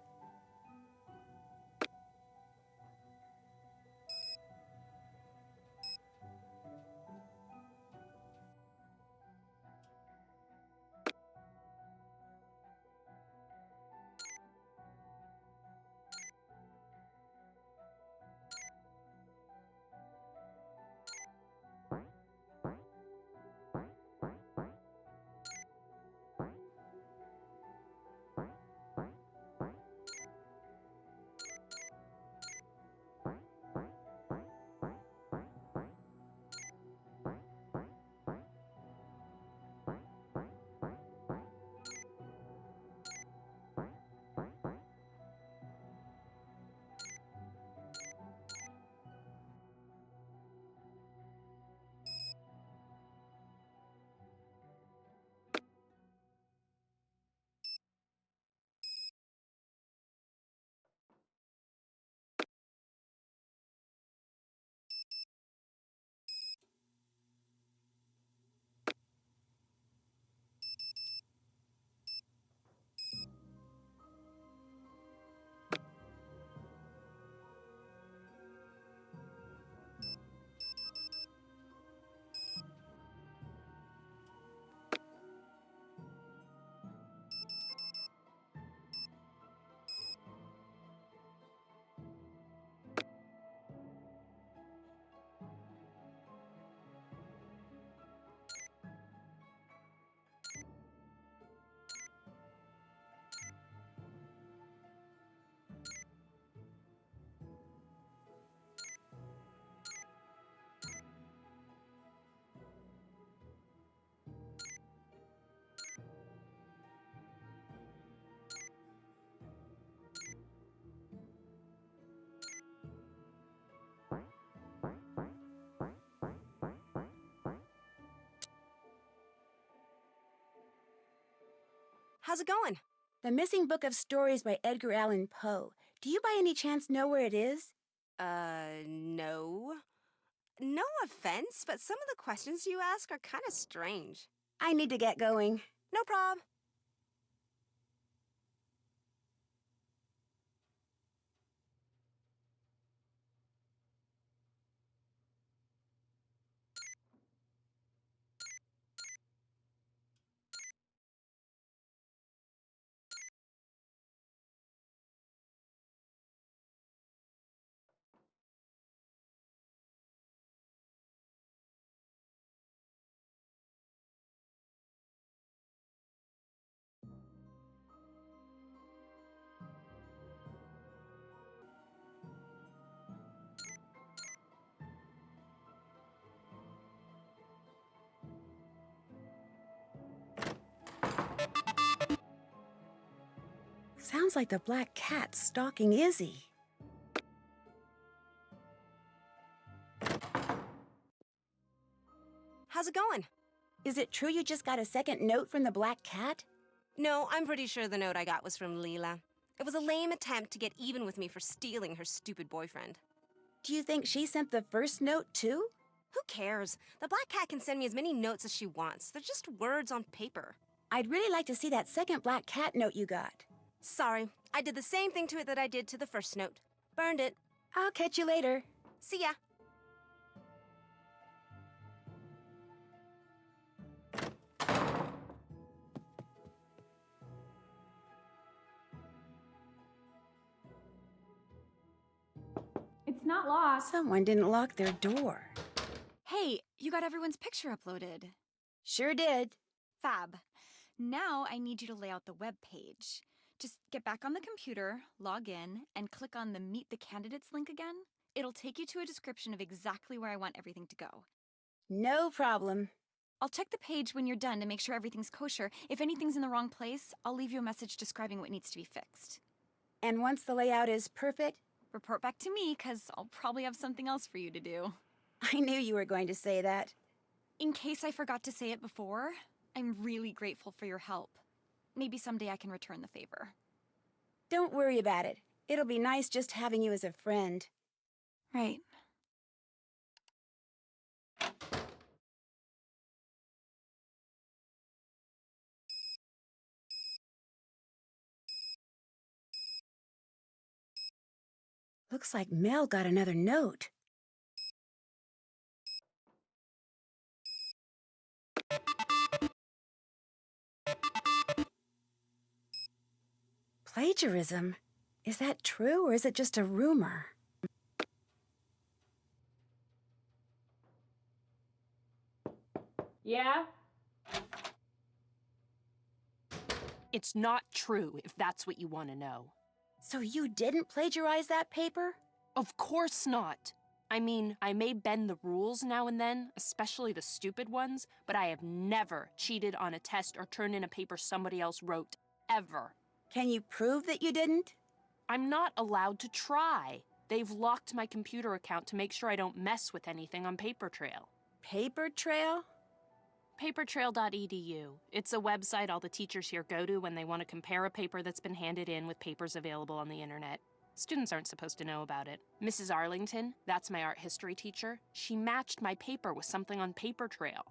How's it going? The Missing Book of Stories by Edgar Allan Poe. Do you by any chance know where it is? No. No offense, but some of the questions you ask are kind of strange. I need to get going. No prob. Sounds like the black cat stalking Izzy. How's it going? Is it true you just got a second note from the black cat? No, I'm pretty sure the note I got was from Leela. It was a lame attempt to get even with me for stealing her stupid boyfriend. Do you think she sent the first note too? Who cares? The black cat can send me as many notes as she wants. They're just words on paper. I'd really like to see that second black cat note you got. Sorry, I did the same thing to it that I did to the first note. Burned it. I'll catch you later. See ya. It's not locked. Someone didn't lock their door. Hey, you got everyone's picture uploaded. Sure did. Fab. Now I need you to lay out the web page. Just get back on the computer, log in, and click on the Meet the Candidates link again. It'll take you to a description of exactly where I want everything to go. No problem. I'll check the page when you're done to make sure everything's kosher. If anything's in the wrong place, I'll leave you a message describing what needs to be fixed. And once the layout is perfect, Report back to me, because I'll probably have something else for you to do. I knew you were going to say that. In case I forgot to say it before, I'm really grateful for your help. Maybe someday I can return the favor. Don't worry about it. It'll be nice just having you as a friend. Right. Looks like Mel got another note. Plagiarism? Is that true, or is it just a rumor? Yeah? It's not true, if that's what you want to know. So you didn't plagiarize that paper? Of course not. I mean, I may bend the rules now and then, especially the stupid ones, but I have never cheated on a test or turned in a paper somebody else wrote, ever. Can you prove that you didn't? I'm not allowed to try. They've locked my computer account to make sure I don't mess with anything on Papertrail. Paper trail? Papertrail.edu. It's a website all the teachers here go to when they want to compare a paper that's been handed in with papers available on the internet. Students aren't supposed to know about it. Mrs. Arlington, that's my art history teacher, she matched my paper with something on Papertrail.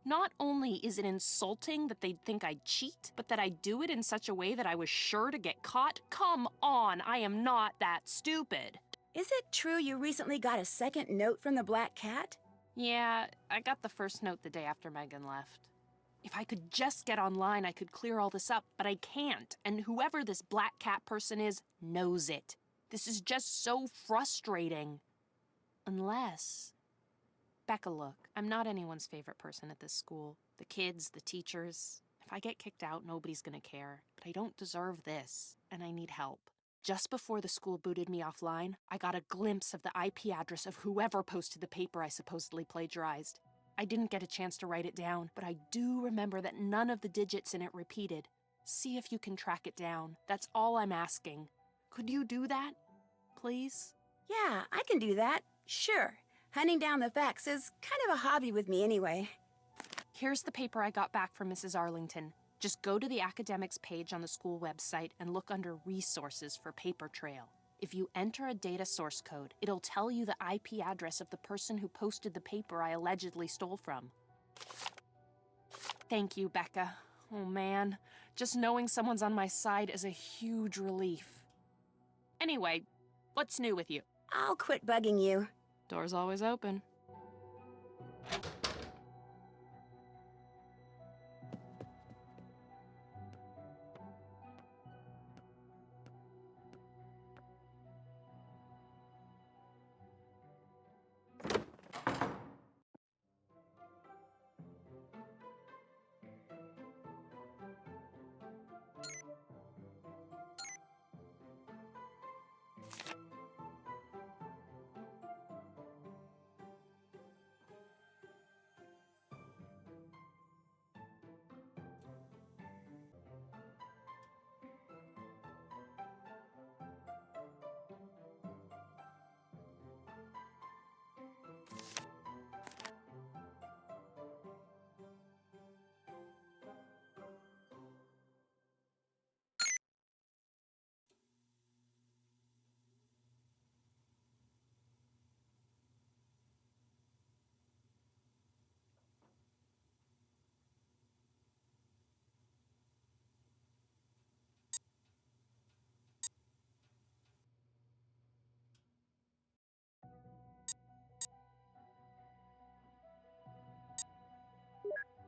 Not only is it insulting that they'd think I'd cheat, but that I do it in such a way that I was sure to get caught? Come on, I am not that stupid. Is it true you recently got a second note from the Black Cat? Yeah, I got the first note the day after Megan left. If I could just get online, I could clear all this up, but I can't, and whoever this Black Cat person is knows it. This is just so frustrating. Unless... Becca, look, I'm not anyone's favorite person at this school. The kids, the teachers. If I get kicked out, nobody's gonna care. But I don't deserve this, and I need help. Just before the school booted me offline, I got a glimpse of the IP address of whoever posted the paper I supposedly plagiarized. I didn't get a chance to write it down, but I do remember that none of the digits in it repeated. See if you can track it down. That's all I'm asking. Could you do that? Please? Yeah, I can do that. Sure. Hunting down the facts is kind of a hobby with me anyway. Here's the paper I got back from Mrs. Arlington. Just go to the academics page on the school website and look under Resources for Papertrail. If you enter a data source code, it'll tell you the IP address of the person who posted the paper I allegedly stole from. Thank you, Becca. Oh man, just knowing someone's on my side is a huge relief. Anyway, what's new with you? I'll quit bugging you. Door's always open.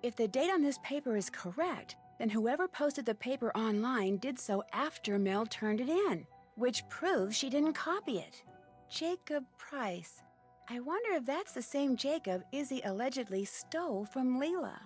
If the date on this paper is correct, then whoever posted the paper online did so after Mel turned it in, which proves she didn't copy it. Jacob Price. I wonder if that's the same Jacob Izzy allegedly stole from Leela.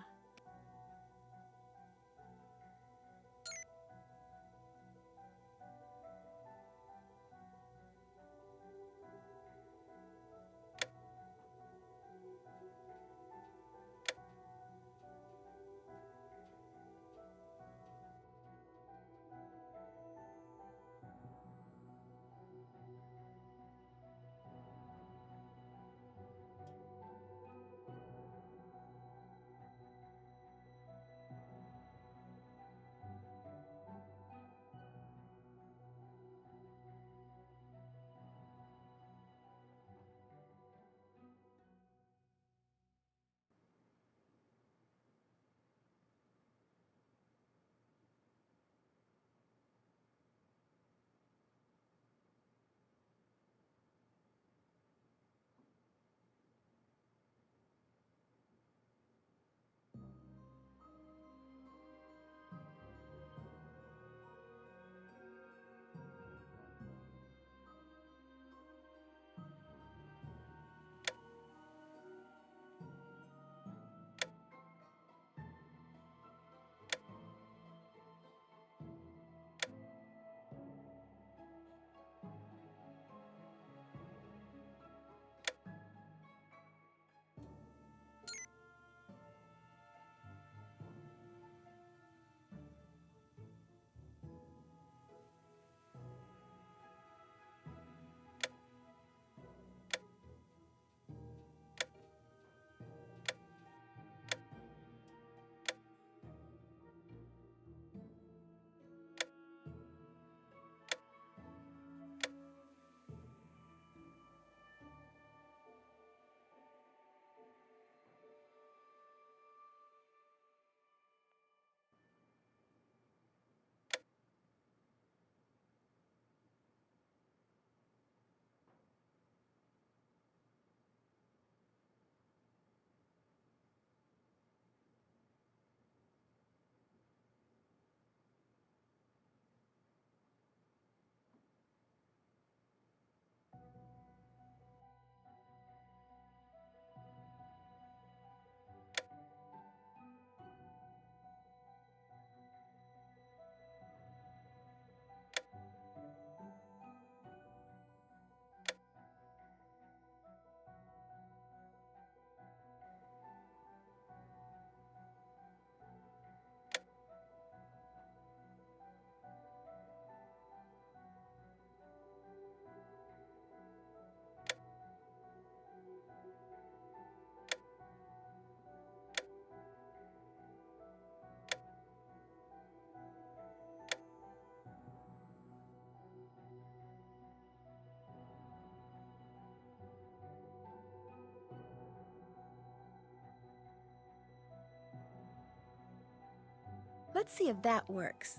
Let's see if that works.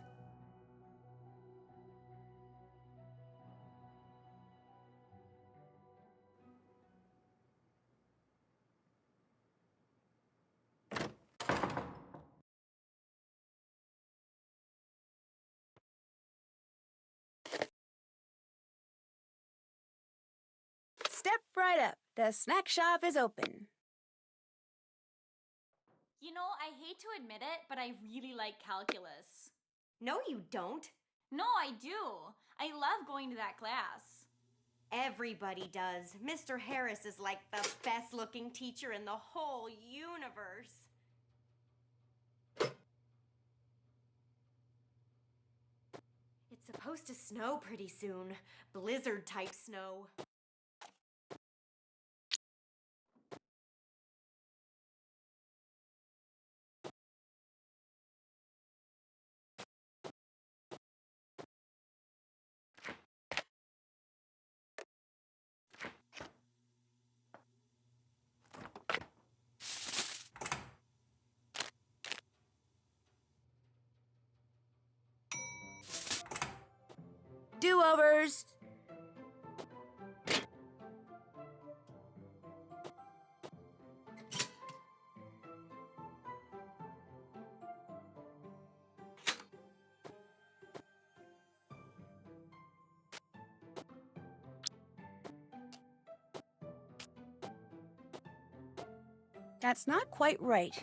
Step right up. The snack shop is open. You know, I hate to admit it, but I really like calculus. No, you don't. No, I do. I love going to that class. Everybody does. Mr. Harris is like the best looking teacher in the whole universe. It's supposed to snow pretty soon. Blizzard type snow. Do-overs. That's not quite right.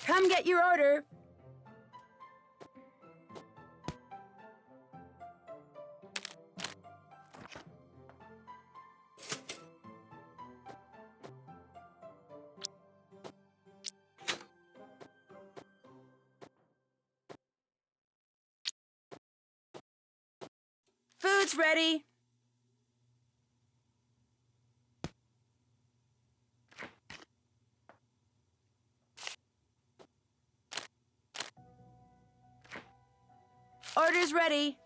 Come get your order. Food's ready. Order's ready.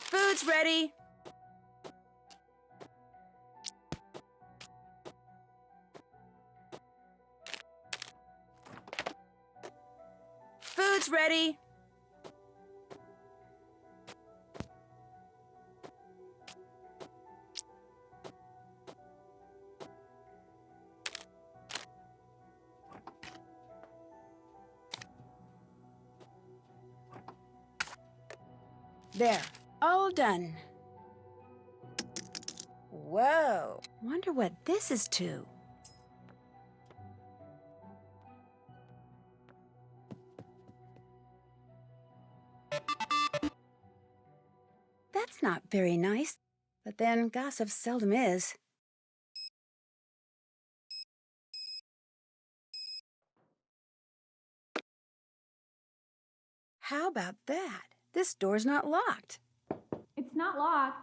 Food's ready. Food's ready. There, all done. Whoa, wonder what this is to. That's not very nice, but then gossip seldom is. How about that? This door's not locked. It's not locked.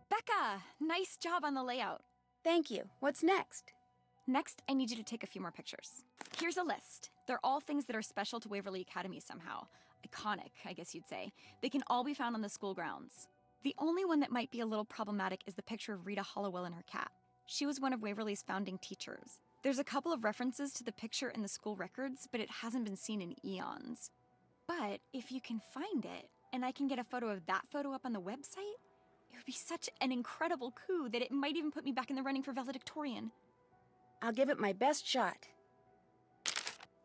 Becca, nice job on the layout. Thank you. What's next? Next, I need you to take a few more pictures. Here's a list. They're all things that are special to Waverly Academy somehow. Iconic, I guess you'd say. They can all be found on the school grounds. The only one that might be a little problematic is the picture of Rita Hollowell and her cat. She was one of Waverly's founding teachers. There's a couple of references to the picture in the school records, but it hasn't been seen in eons. But if you can find it, and I can get a photo of that photo up on the website, it would be such an incredible coup that it might even put me back in the running for valedictorian. I'll give it my best shot.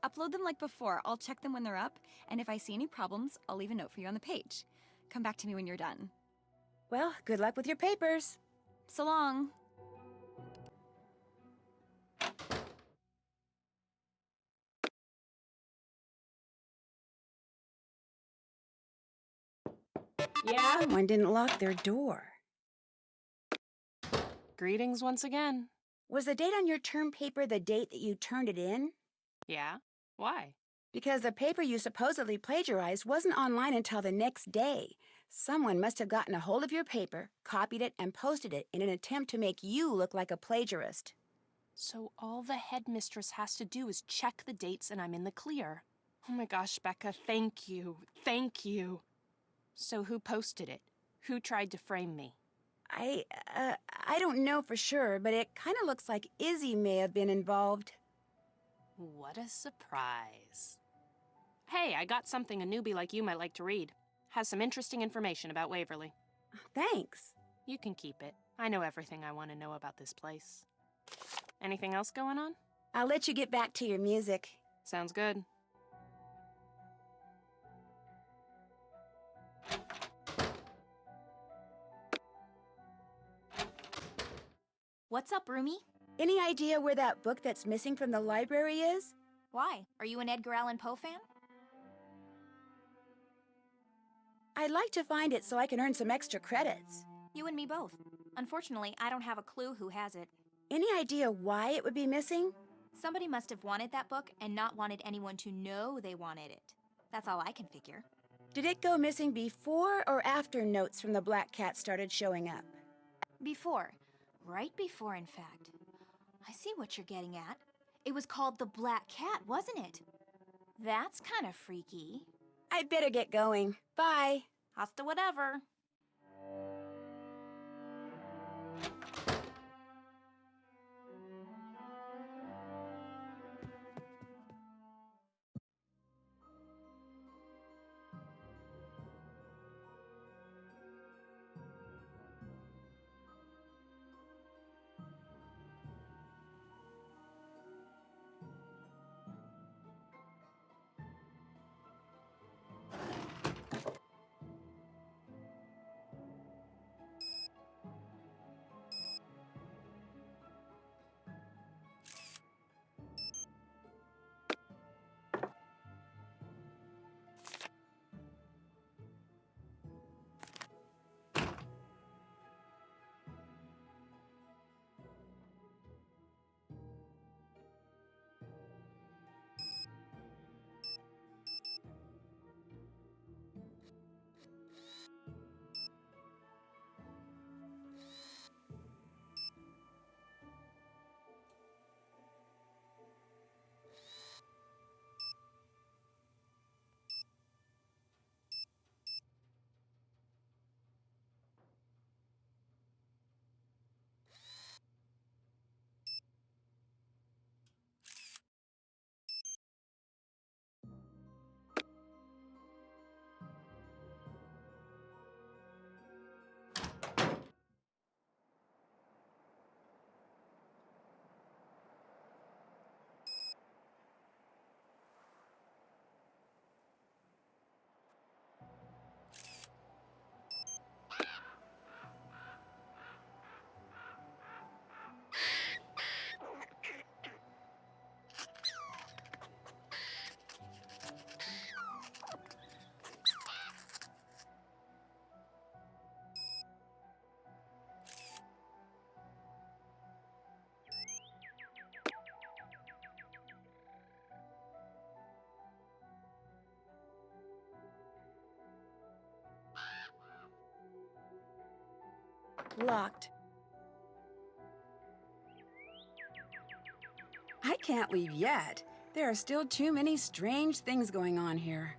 Upload them like before. I'll check them when they're up, and if I see any problems, I'll leave a note for you on the page. Come back to me when you're done. Well, good luck with your papers. So long. Yeah? Someone didn't lock their door. Greetings once again. Was the date on your term paper the date that you turned it in? Yeah? Why? Because the paper you supposedly plagiarized wasn't online until the next day. Someone must have gotten a hold of your paper, copied it, and posted it in an attempt to make you look like a plagiarist. So all the headmistress has to do is check the dates and I'm in the clear. Oh my gosh, Becca, thank you. Thank you. So who posted it? Who tried to frame me? I don't know for sure, but it kind of looks like Izzy may have been involved. What a surprise. Hey, I got something a newbie like you might like to read. Has some interesting information about Waverly. Thanks. You can keep it. I know everything I want to know about this place. Anything else going on? I'll let you get back to your music. Sounds good. What's up, Roomie? Any idea where that book that's missing from the library is? Why? Are you an Edgar Allan Poe fan? I'd like to find it so I can earn some extra credits. You and me both. Unfortunately, I don't have a clue who has it. Any idea why it would be missing? Somebody must have wanted that book and not wanted anyone to know they wanted it. That's all I can figure. Did it go missing before or after notes from the Black Cat started showing up? Before. Right before, in fact. I see what you're getting at. It was called the Black Cat, wasn't it? That's kind of freaky. I'd better get going. Bye. Hasta whatever. Locked. I can't leave yet. There are still too many strange things going on here.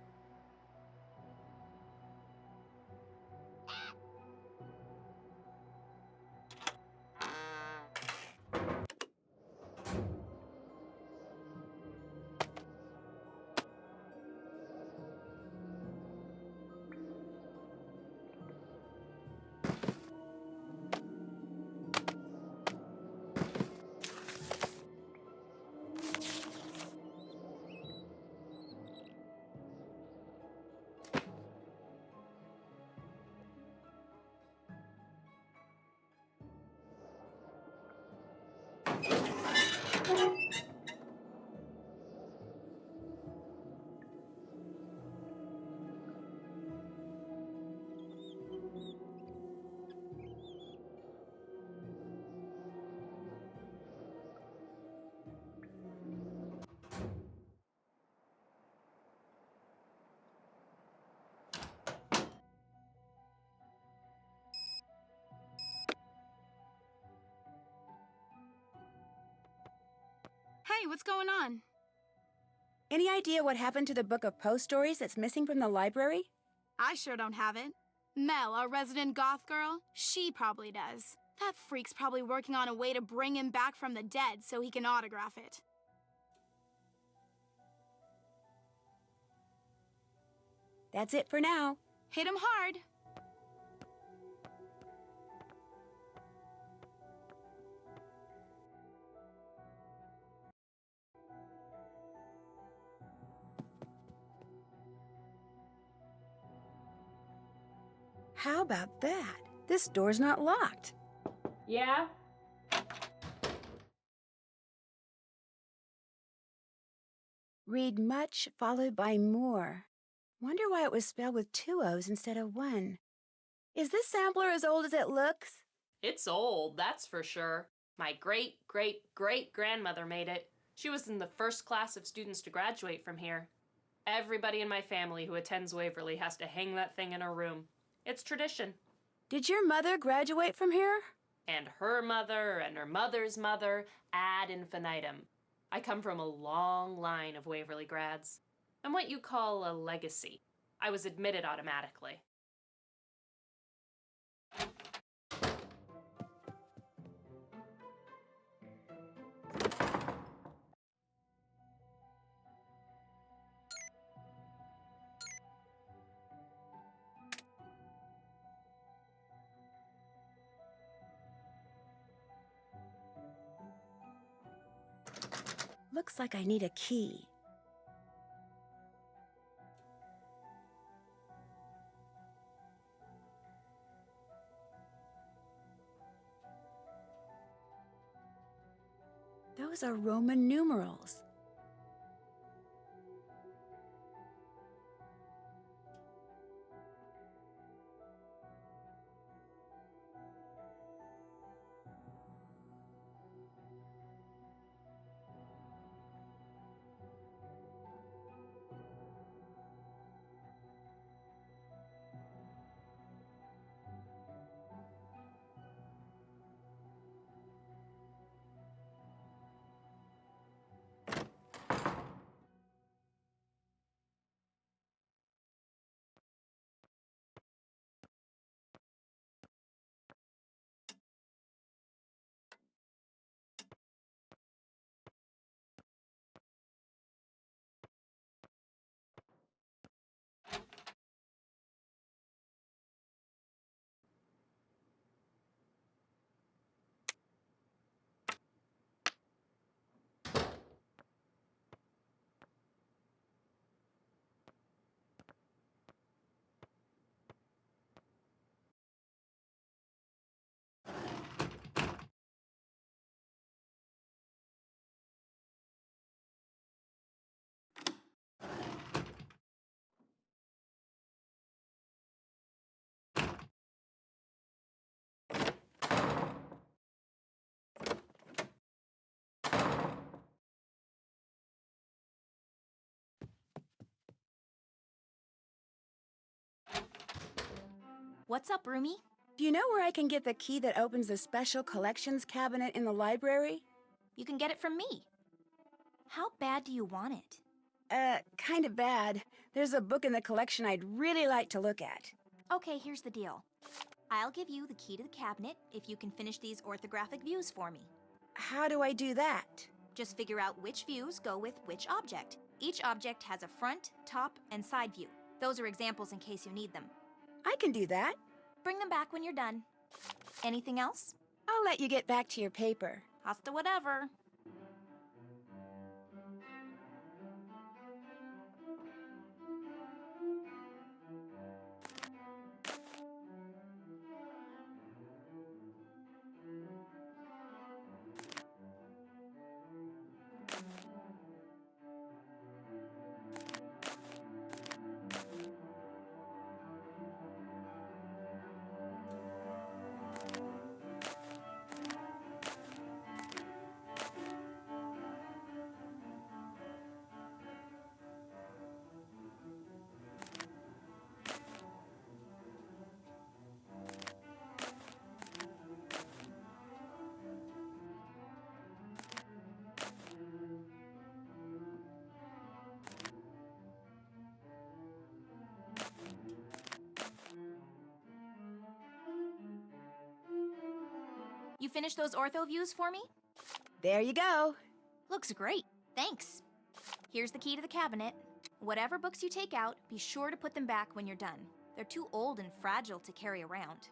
Hey, what's going on? Any idea what happened to the book of Poe stories that's missing from the library? I sure don't have it. Mel, our resident goth girl, she probably does. That freak's probably working on a way to bring him back from the dead so he can autograph it. That's it for now. Hit him hard. How about that? This door's not locked. Yeah? Read much followed by more. Wonder why it was spelled with 2 O's instead of 1. Is this sampler as old as it looks? It's old, that's for sure. My great-great-great-grandmother made it. She was in the first class of students to graduate from here. Everybody in my family who attends Waverly has to hang that thing in her room. It's tradition. Did your mother graduate from here? And her mother and her mother's mother ad infinitum. I come from a long line of Waverly grads. I'm what you call a legacy. I was admitted automatically. Looks like I need a key. Those are Roman numerals. What's up, roomie? Do you know where I can get the key that opens the special collections cabinet in the library? You can get it from me. How bad do you want it? Kind of bad. There's a book in the collection I'd really like to look at. Okay, here's the deal. I'll give you the key to the cabinet if you can finish these orthographic views for me. How do I do that? Just figure out which views go with which object. Each object has a front, top, and side view. Those are examples in case you need them. I can do that. Bring them back when you're done. Anything else? I'll let you get back to your paper. Hasta whatever. You finished those ortho views for me? There you go. Looks great. Thanks. Here's the key to the cabinet. Whatever books you take out, be sure to put them back when you're done. They're too old and fragile to carry around.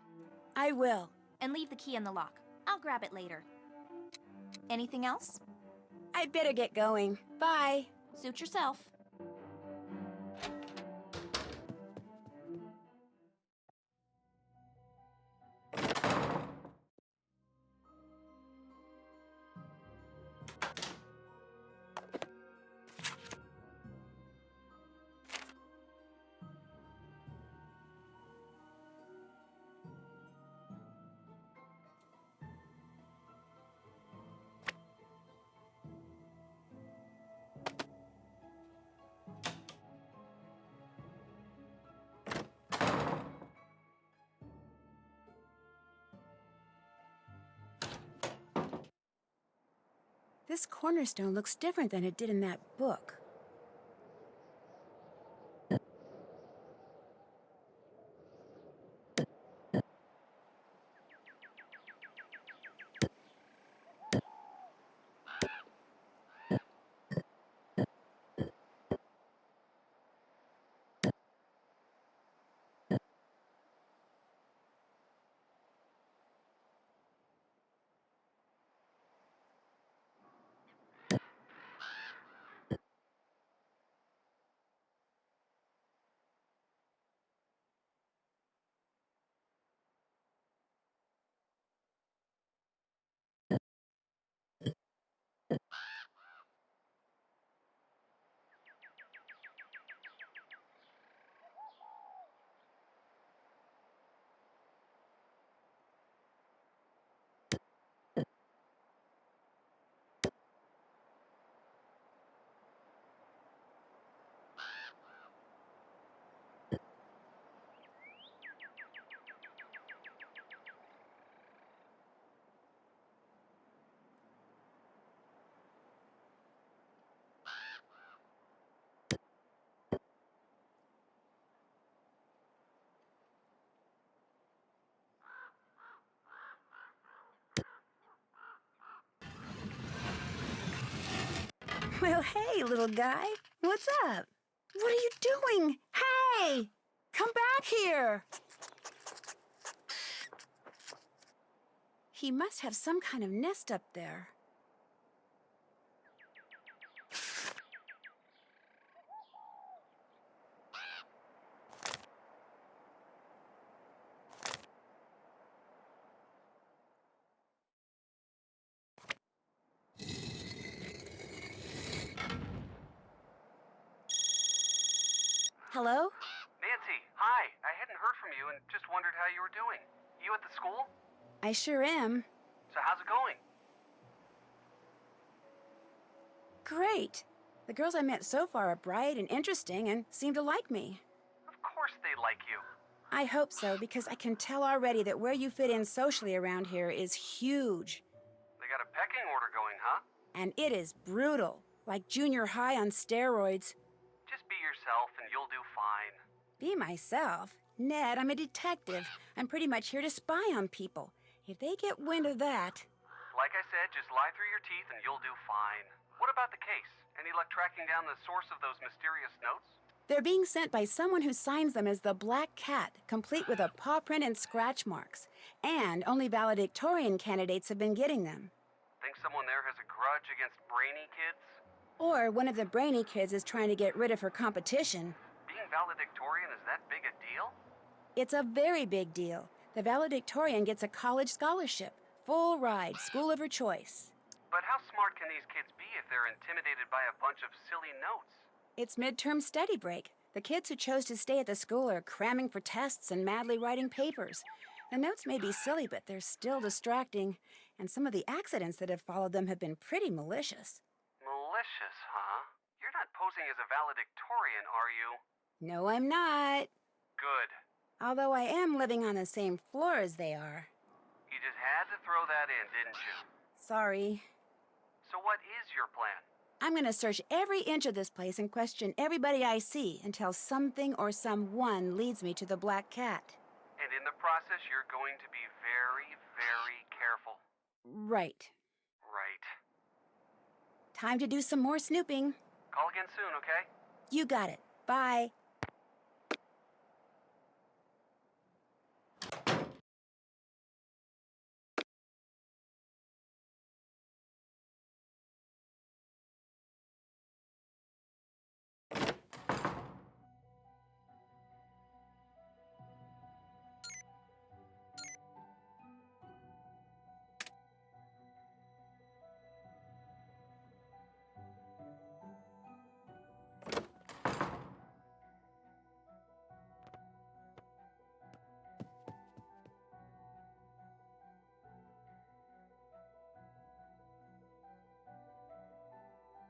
I will. And leave the key in the lock. I'll grab it later. Anything else? I'd better get going. Bye. Suit yourself. This cornerstone looks different than it did in that book. Well, hey, little guy. What's up? What are you doing? Hey! Come back here! He must have some kind of nest up there. Hello? Nancy, hi. I hadn't heard from you and just wondered how you were doing. You at the school? I sure am. So how's it going? Great. The girls I met so far are bright and interesting and seem to like me. Of course they like you. I hope so, because I can tell already that where you fit in socially around here is huge. They got a pecking order going, huh? And it is brutal, like junior high on steroids. Just be yourself and you'll do fine. Be myself? Ned, I'm a detective. I'm pretty much here to spy on people. If they get wind of that... Like I said, just lie through your teeth and you'll do fine. What about the case? Any luck tracking down the source of those mysterious notes? They're being sent by someone who signs them as the Black Cat, complete with a paw print and scratch marks. And only valedictorian candidates have been getting them. Think someone there has a grudge against brainy kids? Or one of the brainy kids is trying to get rid of her competition. Being valedictorian is that big a deal? It's a very big deal. The valedictorian gets a college scholarship, full ride, school of her choice. But how smart can these kids be if they're intimidated by a bunch of silly notes? It's midterm study break. The kids who chose to stay at the school are cramming for tests and madly writing papers. The notes may be silly, but they're still distracting. And some of the accidents that have followed them have been pretty malicious. Malicious, huh? You're not posing as a valedictorian, are you? No, I'm not. Good. Although I am living on the same floor as they are. You just had to throw that in, didn't you? Sorry. So what is your plan? I'm gonna search every inch of this place and question everybody I see until something or someone leads me to the Black Cat. And in the process, you're going to be very, very careful. Right. Right. Time to do some more snooping. Call again soon, okay? You got it. Bye.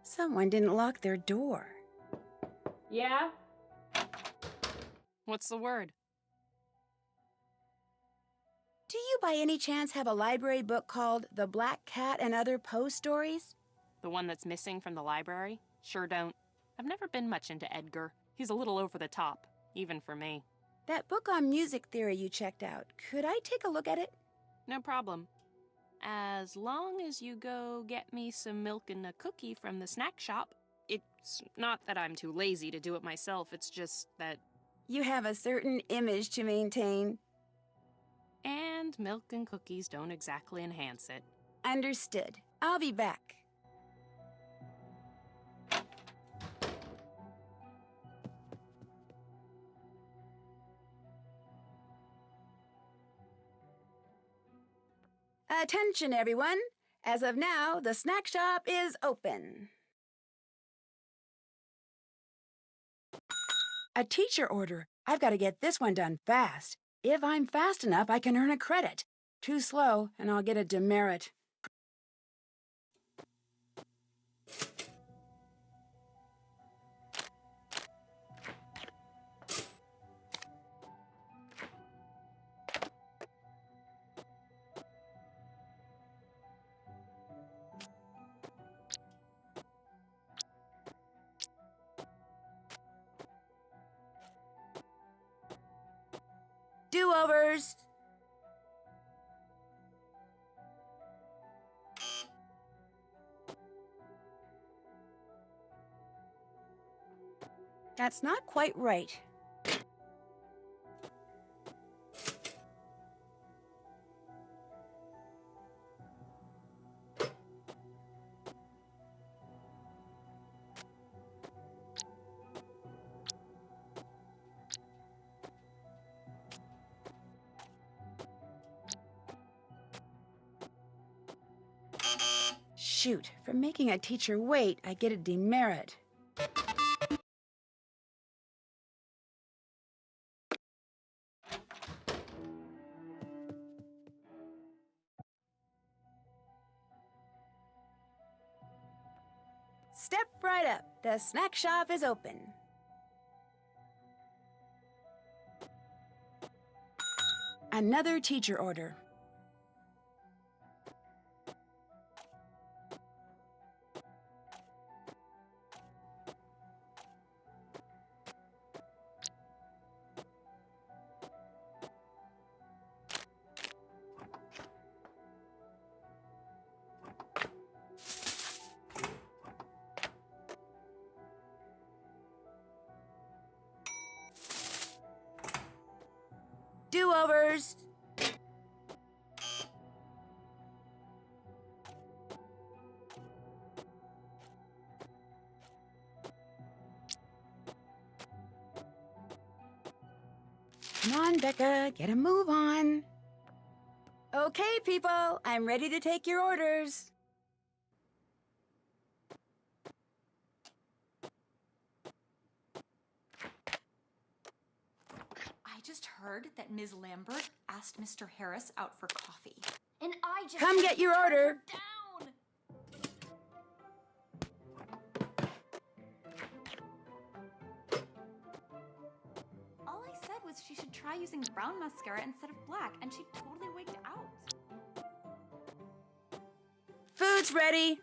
Someone didn't lock their door. Yeah? What's the word? Do you by any chance have a library book called The Black Cat and Other Poe Stories? The one that's missing from the library? Sure don't. I've never been much into Edgar. He's a little over the top, even for me. That book on music theory you checked out, could I take a look at it? No problem. As long as you go get me some milk and a cookie from the snack shop. It's not that I'm too lazy to do it myself, it's just that... You have a certain image to maintain. And milk and cookies don't exactly enhance it. Understood. I'll be back. Attention, everyone. As of now, the snack shop is open. A teacher order. I've got to get this one done fast. If I'm fast enough, I can earn a credit. Too slow, and I'll get a demerit. Do-overs! That's not quite right. Shoot, for making a teacher wait, I get a demerit. Step right up. The snack shop is open. Another teacher order. Do-overs. Come on, Becca, get a move on. Okay, people, I'm ready to take your orders. I just heard that Ms. Lambert asked Mr. Harris out for coffee. And I just Come had get to your turn order. her down. All I said was she should try using brown mascara instead of black, and she totally wigged out. Food's ready.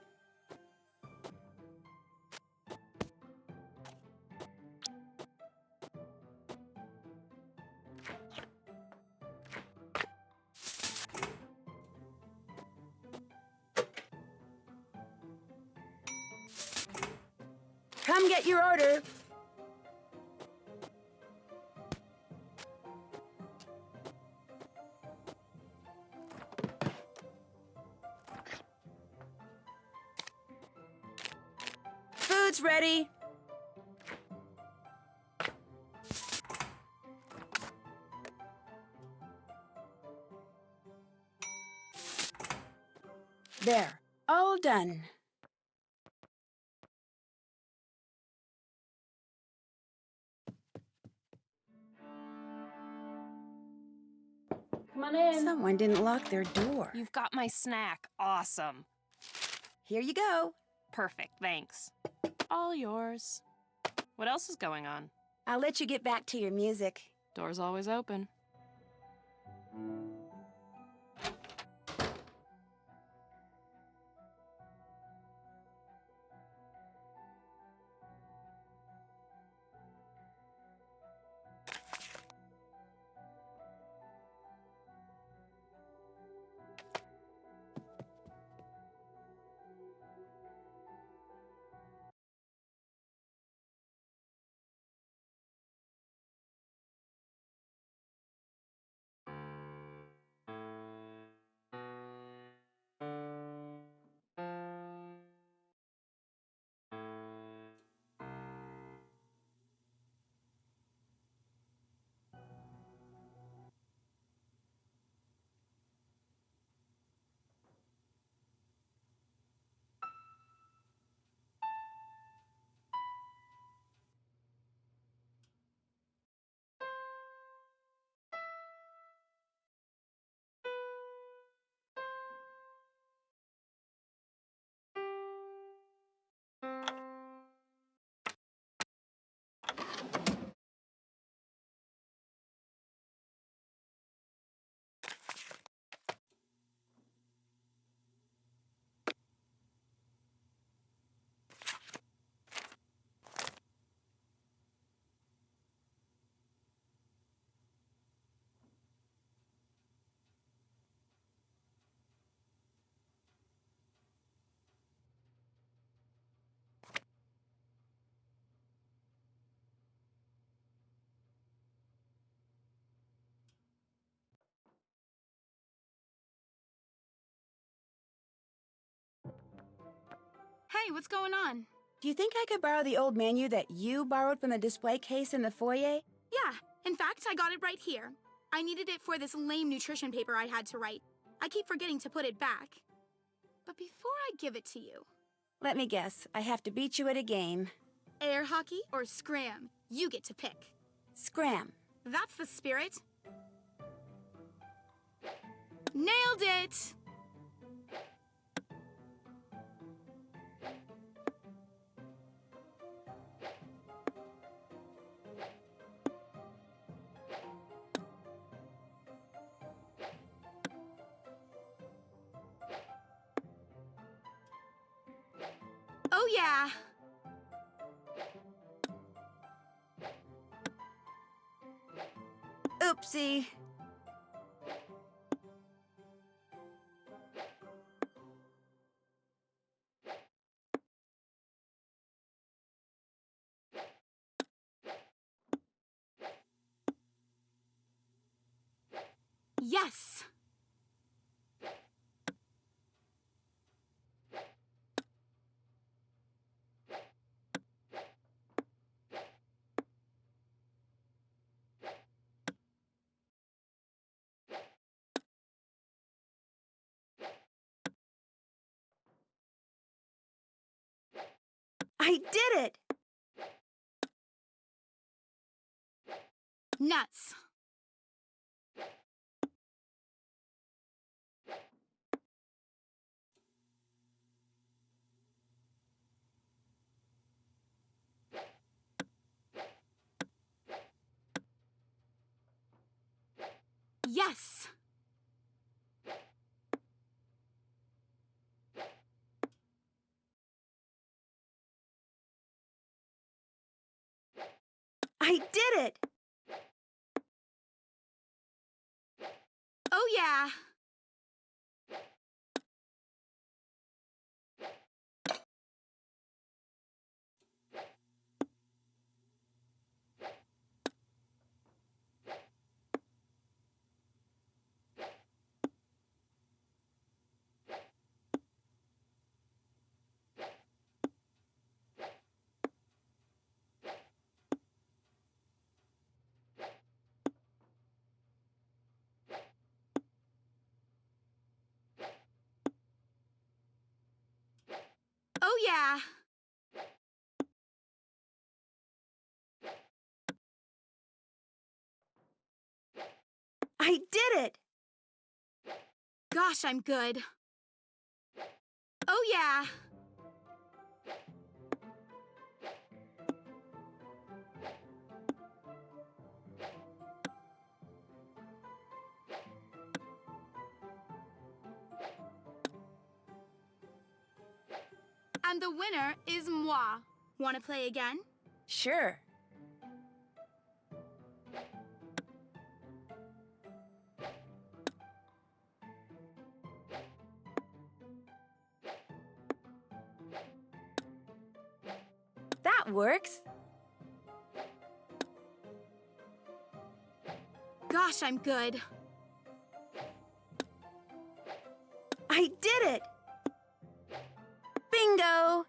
Come get your order. Food's ready. There, all done. Come on in. Someone didn't lock their door. You've got my snack. Awesome. Here you go. Perfect, thanks. All yours. What else is going on? I'll let you get back to your music. Door's always open. Hey, what's going on? Do you think I could borrow the old menu that you borrowed from the display case in the foyer? Yeah, in fact, I got it right here. I needed it for this lame nutrition paper I had to write. I keep forgetting to put it back. But before I give it to you, Let me guess, I have to beat you at a game. air hockey or scram, you get to pick. Scram. That's the spirit. Nailed it! yeah. Oopsie. Yes. I did it! Nuts. Yes. I did it! Oh, yeah. Oh, yeah. I did it! Gosh, I'm good. Oh, yeah. And the winner is moi. Want to play again? Sure. That works. Gosh, I'm good. I did it! Bingo!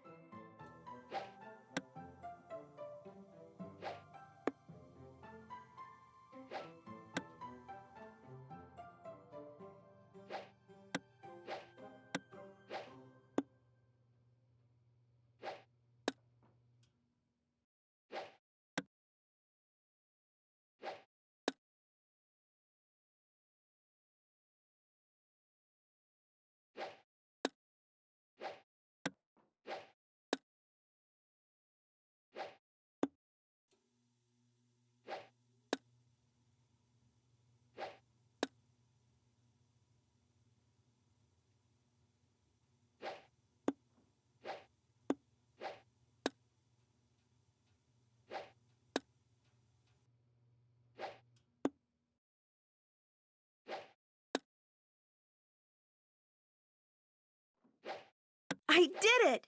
I did it!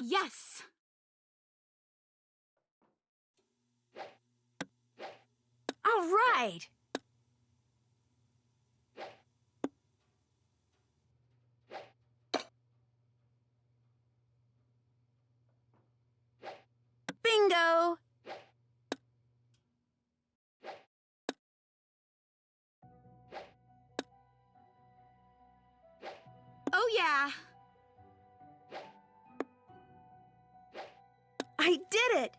Yes. All right! Bingo! Oh, yeah. I did it!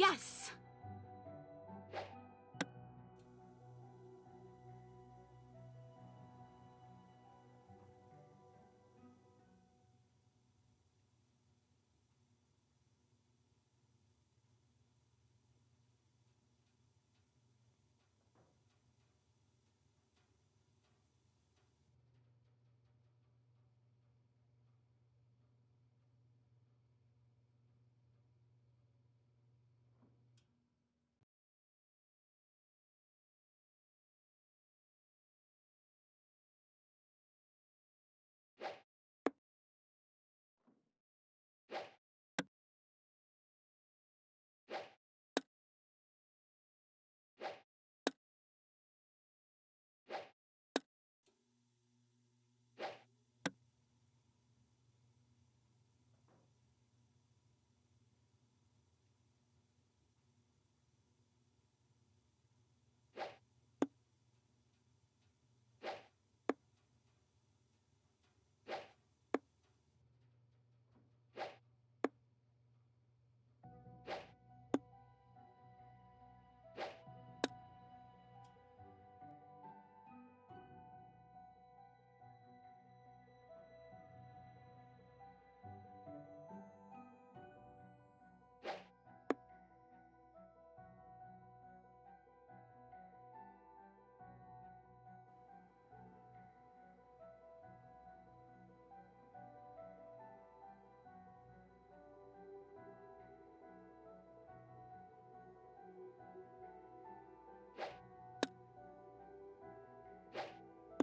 Yes!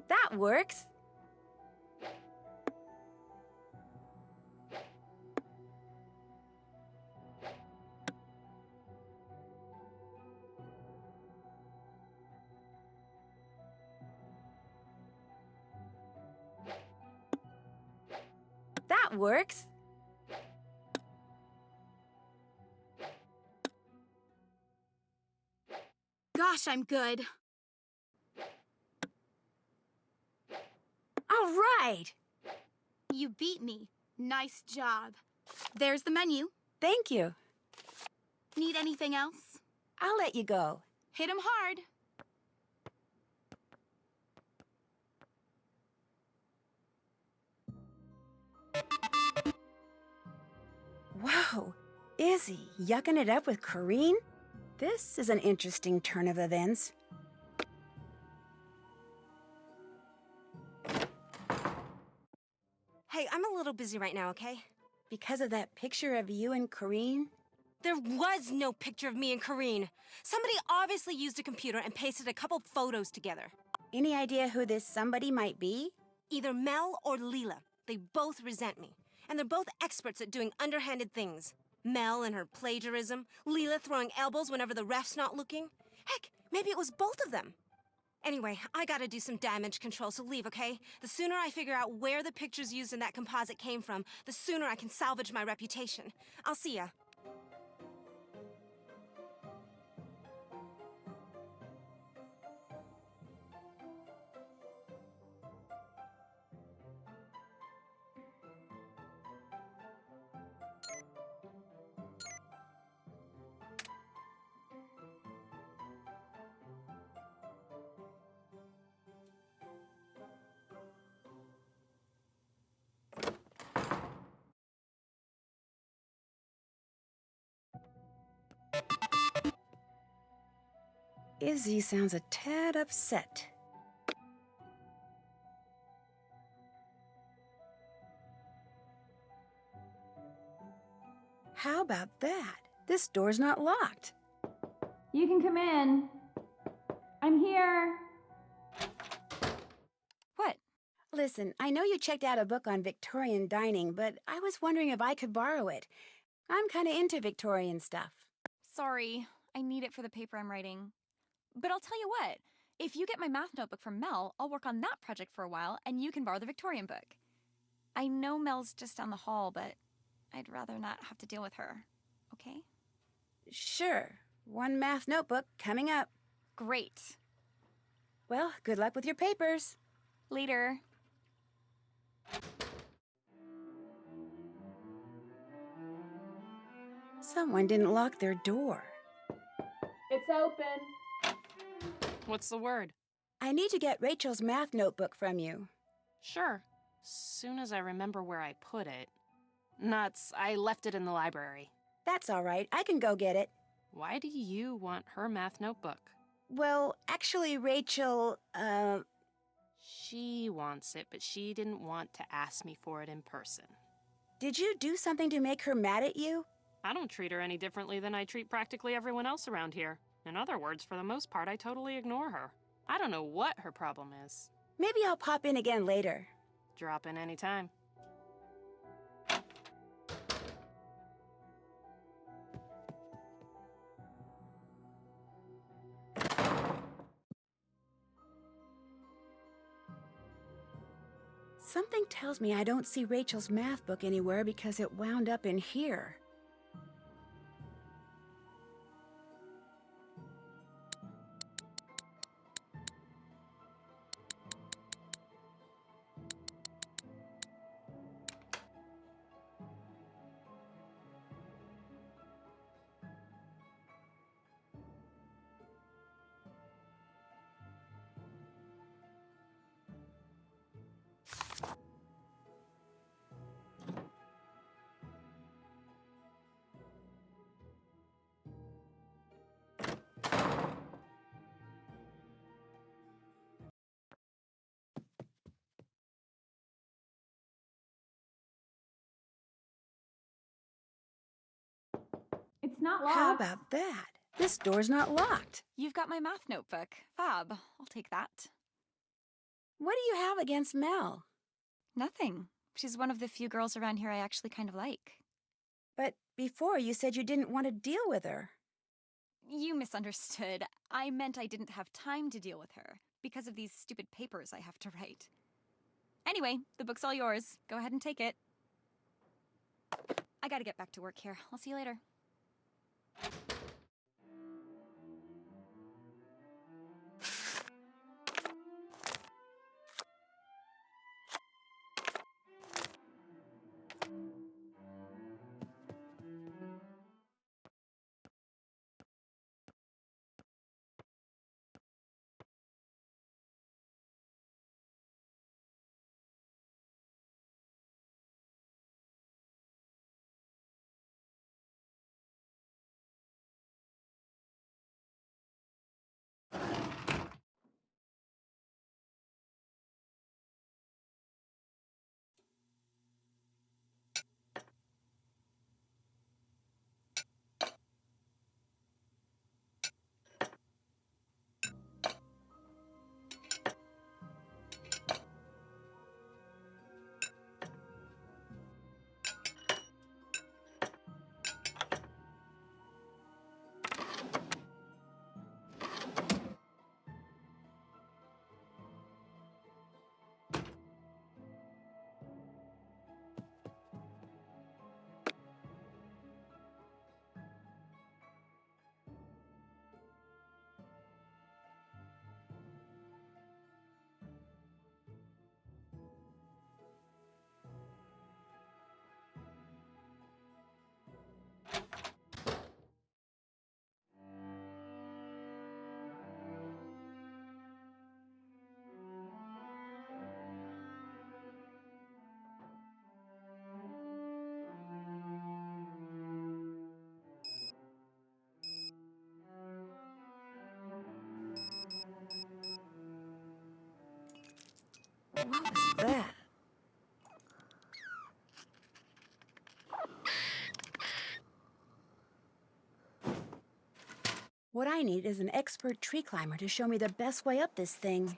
That works. That works. Gosh, I'm good. All right. You beat me. Nice job. There's the menu. Thank you. Need anything else? I'll let you go. Hit 'em hard. Whoa. Izzy, yucking it up with Corrine? This is an interesting turn of events. Hey, I'm a little busy right now, okay? Because of that picture of you and Corrine? There was no picture of me and Corrine. Somebody obviously used a computer and pasted a couple photos together. Any idea who this somebody might be? Either Mel or Leela. They both resent me. And they're both experts at doing underhanded things. Mel and her plagiarism, Leela throwing elbows whenever the ref's not looking. Heck, maybe it was both of them. Anyway, I gotta do some damage control, so leave, okay? The sooner I figure out where the pictures used in that composite came from, the sooner I can salvage my reputation. I'll see ya. Izzy sounds a tad upset. How about that? This door's not locked. You can come in. I'm here. What? Listen, I know you checked out a book on Victorian dining, but I was wondering if I could borrow it. I'm kind of into Victorian stuff. Sorry, I need it for the paper I'm writing. But I'll tell you what, if you get my math notebook from Mel, I'll work on that project for a while, and you can borrow the Victorian book. I know Mel's just down the hall, but I'd rather not have to deal with her. Okay? Sure. One math notebook coming up. Great. Well, good luck with your papers. Later. Someone didn't lock their door. It's open. What's the word? I need to get Rachel's math notebook from you. Sure. Soon as I remember where I put it. Nuts, I left it in the library. That's all right. I can go get it. Why do you want her math notebook? Well, actually, Rachel, She wants it, but she didn't want to ask me for it in person. did you do something to make her mad at you? I don't treat her any differently than I treat practically everyone else around here. In other words, for the most part, I totally ignore her. I don't know what her problem is. Maybe I'll pop in again later. Drop in anytime. Something tells me I don't see Rachel's math book anywhere because it wound up in here. It's not How locked. about that? This door's not locked. You've got my math notebook. Fab. I'll take that. What do you have against Mel? Nothing. She's one of the few girls around here I actually kind of like. But before you said you didn't want to deal with her. You misunderstood. I meant I didn't have time to deal with her because of these stupid papers I have to write. Anyway, the book's all yours. Go ahead and take it. I gotta get back to work here. I'll see you later. What was that? What I need is an expert tree climber to show me the best way up this thing.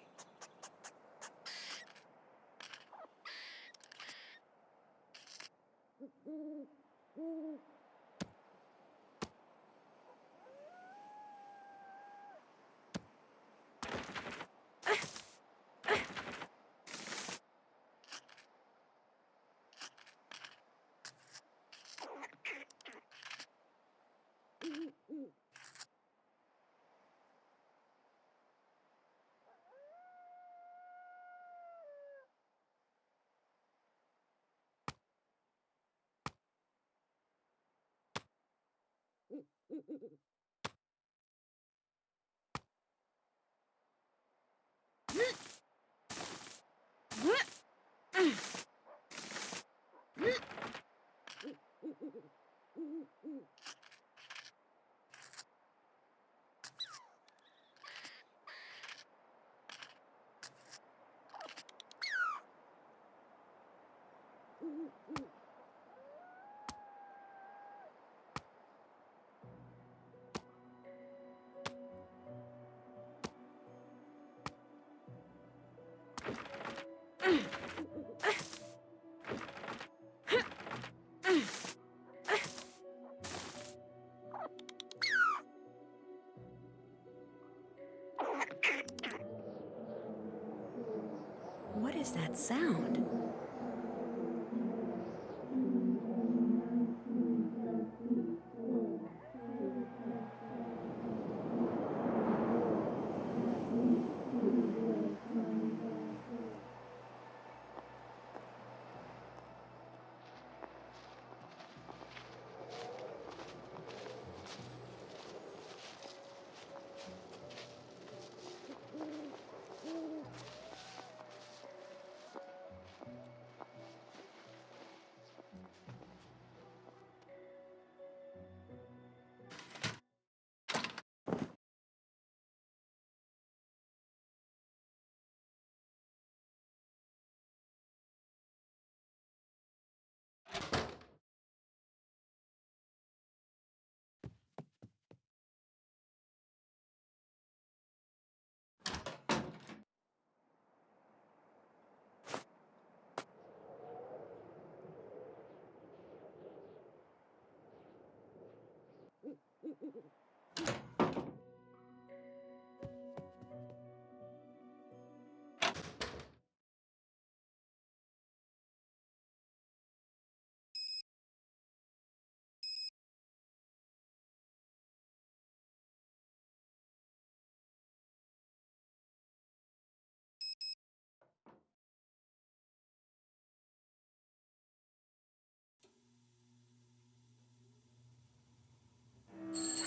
What is that sound?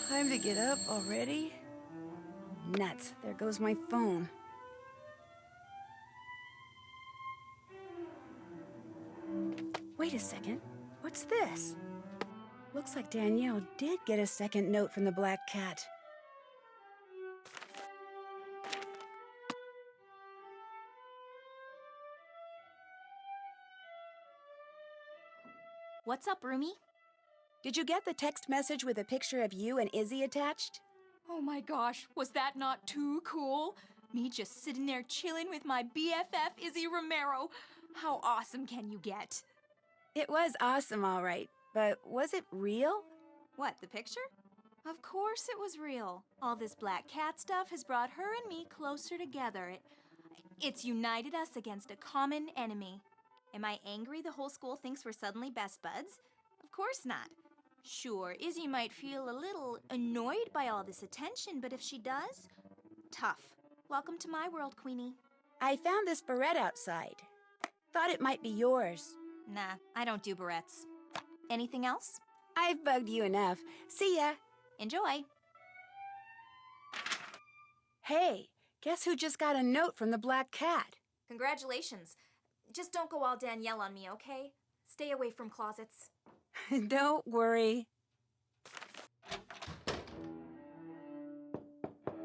Time to get up already? Nuts. There goes my phone. Wait a second. What's this? Looks like Danielle did get a second note from the Black Cat. What's up, roomie? Did you get the text message with a picture of you and Izzy attached? Oh my gosh, was that not too cool? Me just sitting there chilling with my BFF, Izzy Romero. How awesome can you get? It was awesome, all right. But was it real? What, the picture? Of course it was real. All this Black Cat stuff has brought her and me closer together. It's united us against a common enemy. Am I angry the whole school thinks we're suddenly best buds? Of course not. Sure, Izzy might feel a little annoyed by all this attention, but if she does, tough. Welcome to my world, Queenie. I found this barrette outside. Thought it might be yours. Nah, I don't do barrettes. Anything else? I've bugged you enough. See ya. Enjoy. Hey, guess who just got a note from the Black Cat? Congratulations. Just don't go all Danielle on me, okay? Stay away from closets. Don't worry.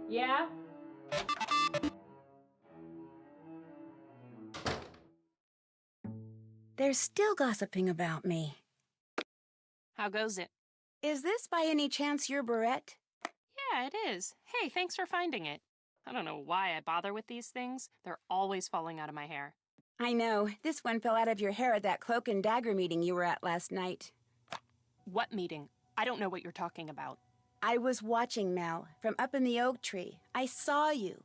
Yeah? They're still gossiping about me. How goes it? Is this by any chance your barrette? Yeah, it is. Hey, thanks for finding it. I don't know why I bother with these things. They're always falling out of my hair. I know. This one fell out of your hair at that cloak and dagger meeting you were at last night. What meeting? I don't know what you're talking about. I was watching, Mel, from up in the oak tree. I saw you.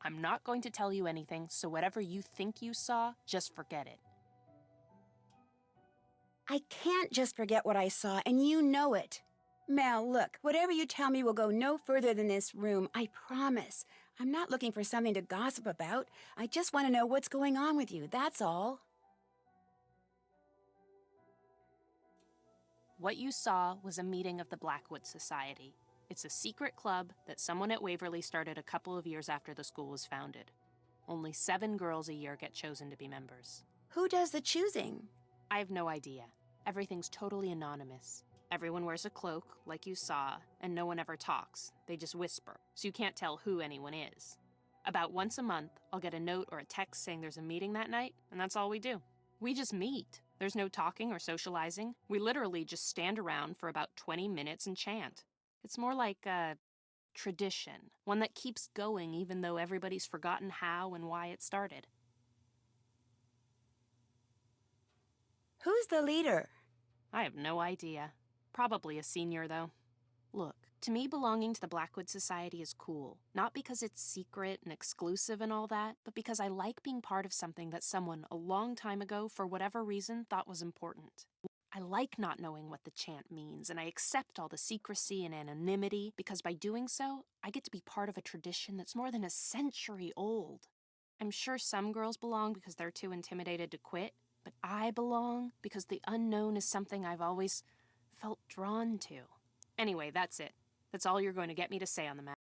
I'm not going to tell you anything, so whatever you think you saw, just forget it. I can't just forget what I saw, and you know it. Mel, look, whatever you tell me will go no further than this room, I promise. I'm not looking for something to gossip about. I just want to know what's going on with you, that's all. What you saw was a meeting of the Blackwood Society. It's a secret club that someone at Waverly started a couple of years after the school was founded. Only 7 girls a year get chosen to be members. Who does the choosing? I have no idea. Everything's totally anonymous. Everyone wears a cloak, like you saw, and no one ever talks. They just whisper, so you can't tell who anyone is. About once a month, I'll get a note or a text saying there's a meeting that night, and that's all we do. We just meet. There's no talking or socializing. We literally just stand around for about 20 minutes and chant. It's more like a tradition, one that keeps going even though everybody's forgotten how and why it started. Who's the leader? I have no idea. Probably a senior, though. Look, to me, belonging to the Blackwood Society is cool. Not because it's secret and exclusive and all that, but because I like being part of something that someone a long time ago, for whatever reason, thought was important. I like not knowing what the chant means, and I accept all the secrecy and anonymity, because by doing so, I get to be part of a tradition that's more than a century old. I'm sure some girls belong because they're too intimidated to quit, but I belong because the unknown is something I've always felt drawn to. Anyway, that's it. That's all you're going to get me to say on the matter.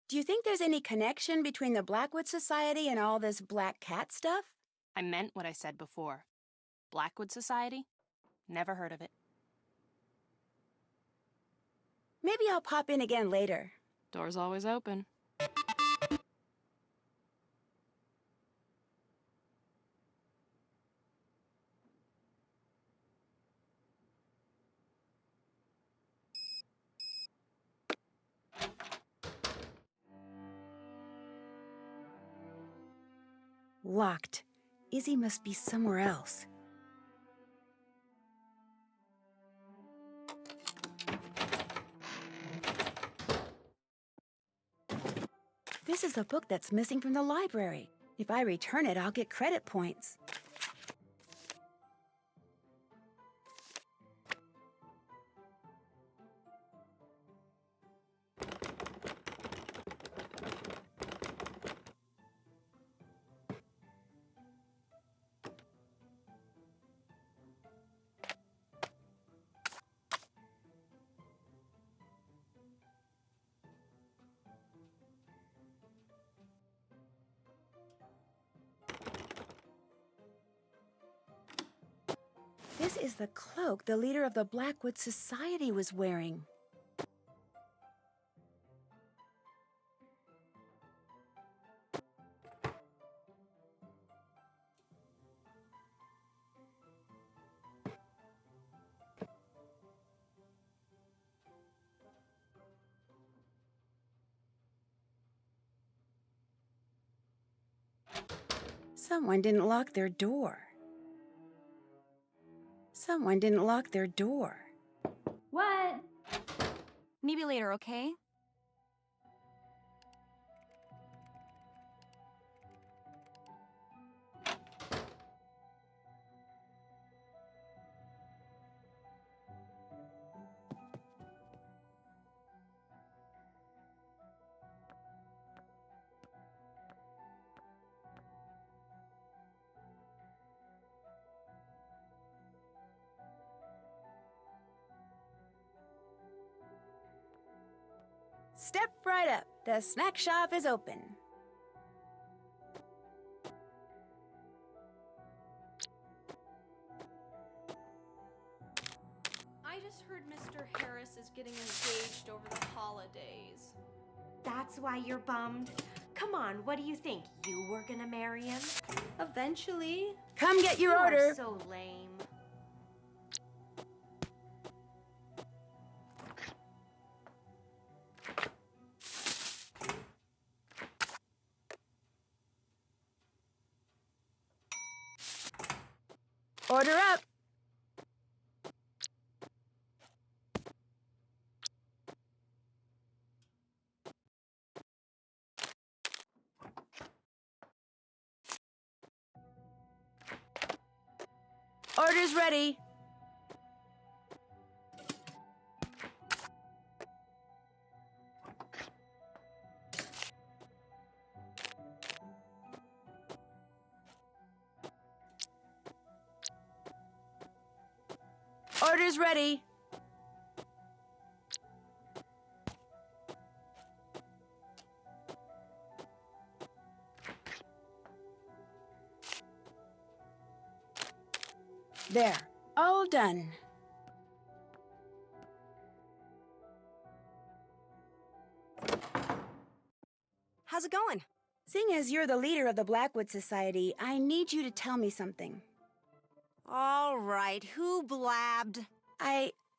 Do you think there's any connection between the Blackwood Society and all this black cat stuff? I meant what I said before. Blackwood Society? Never heard of it. Maybe I'll pop in again later. Door's always open. Locked. Izzy must be somewhere else. This is the book that's missing from the library. If I return it, I'll get credit points. This is the cloak the leader of the Blackwood Society was wearing. Someone didn't lock their door. Someone didn't lock their door. What? Maybe later, okay? Step right up. The snack shop is open. I just heard Mr. Harris is getting engaged over the holidays. That's why you're bummed? Come on, what do you think? You were gonna marry him? Eventually. Come get your You order. are so lame. Order up. Order's ready. Order's ready. There, all done. How's it going? Seeing as you're the leader of the Blackwood Society, I need you to tell me something. All right, who blabbed?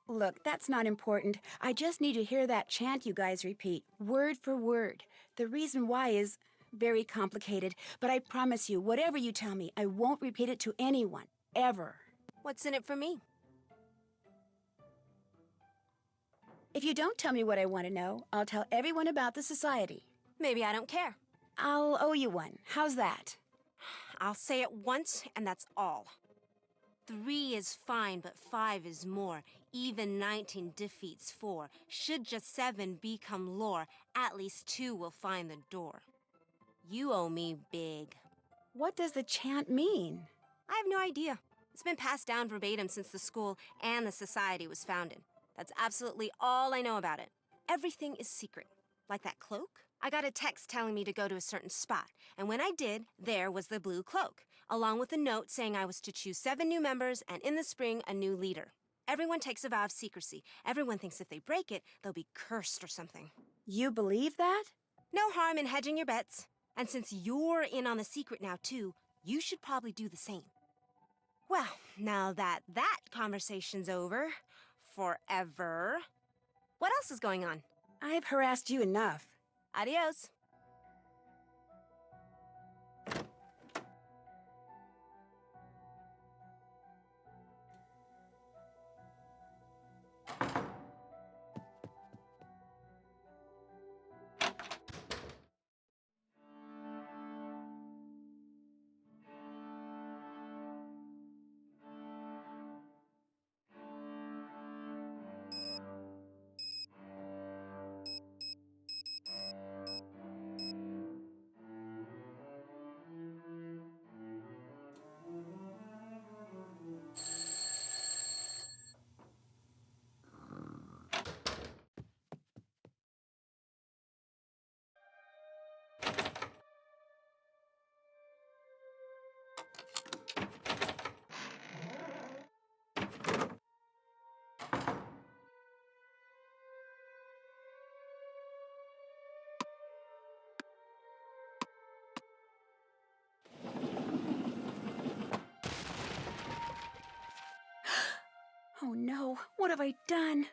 Look, that's not important. I just need to hear that chant you guys repeat, word for word. The reason why is very complicated, but I promise you, whatever you tell me, I won't repeat it to anyone, ever. What's in it for me? If you don't tell me what I want to know, I'll tell everyone about the society. Maybe I don't care. I'll owe you one. How's that? I'll say it once, and that's all. 3 is fine, but 5 is more. Even 19 defeats 4. Should just 7 become lore, at least 2 will find the door. You owe me big. What does the chant mean? I have no idea. It's been passed down verbatim since the school and the society was founded. That's absolutely all I know about it. Everything is secret. Like that cloak? I got a text telling me to go to a certain spot, and when I did, there was the blue cloak, along with a note saying I was to choose 7 new members and in the spring, a new leader. Everyone takes a vow of secrecy. Everyone thinks if they break it, they'll be cursed or something. You believe that? No harm in hedging your bets. And since you're in on the secret now, too, you should probably do the same. Well, now that conversation's over, forever, what else is going on? I've harassed you enough. Adios. Oh no, what have I done?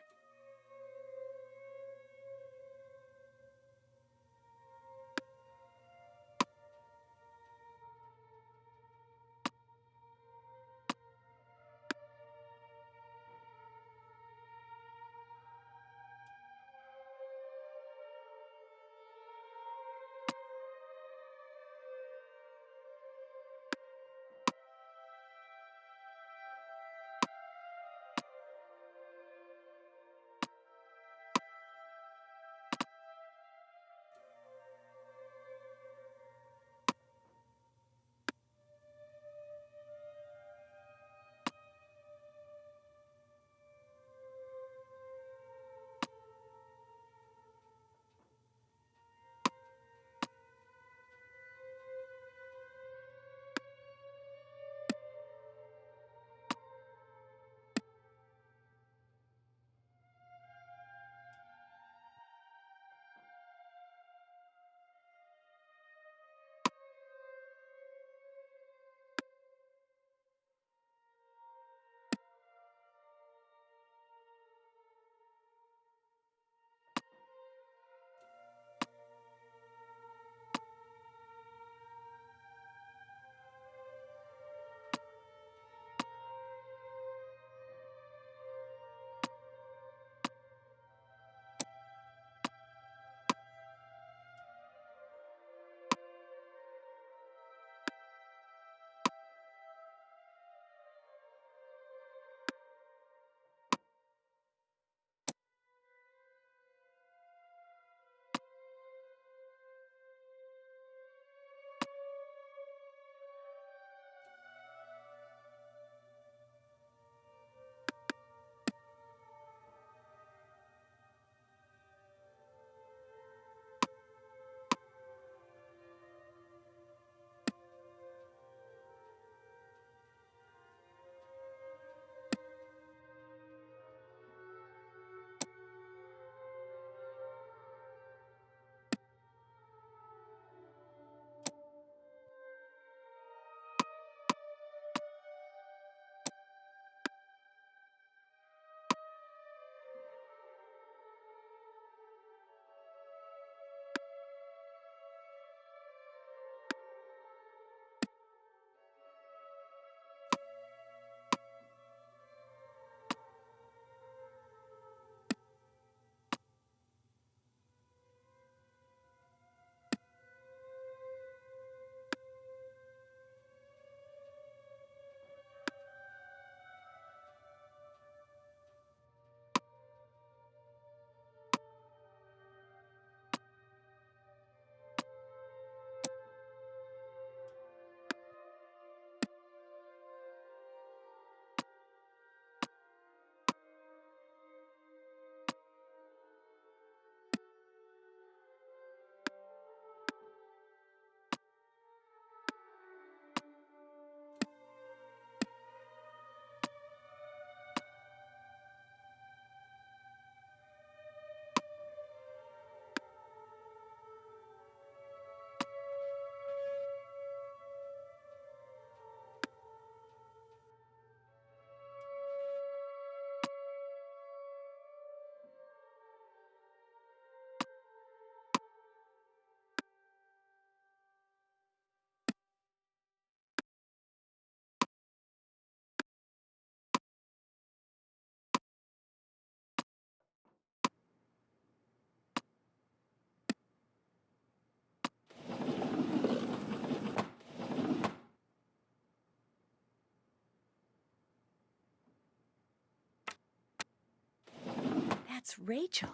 That's Rachel.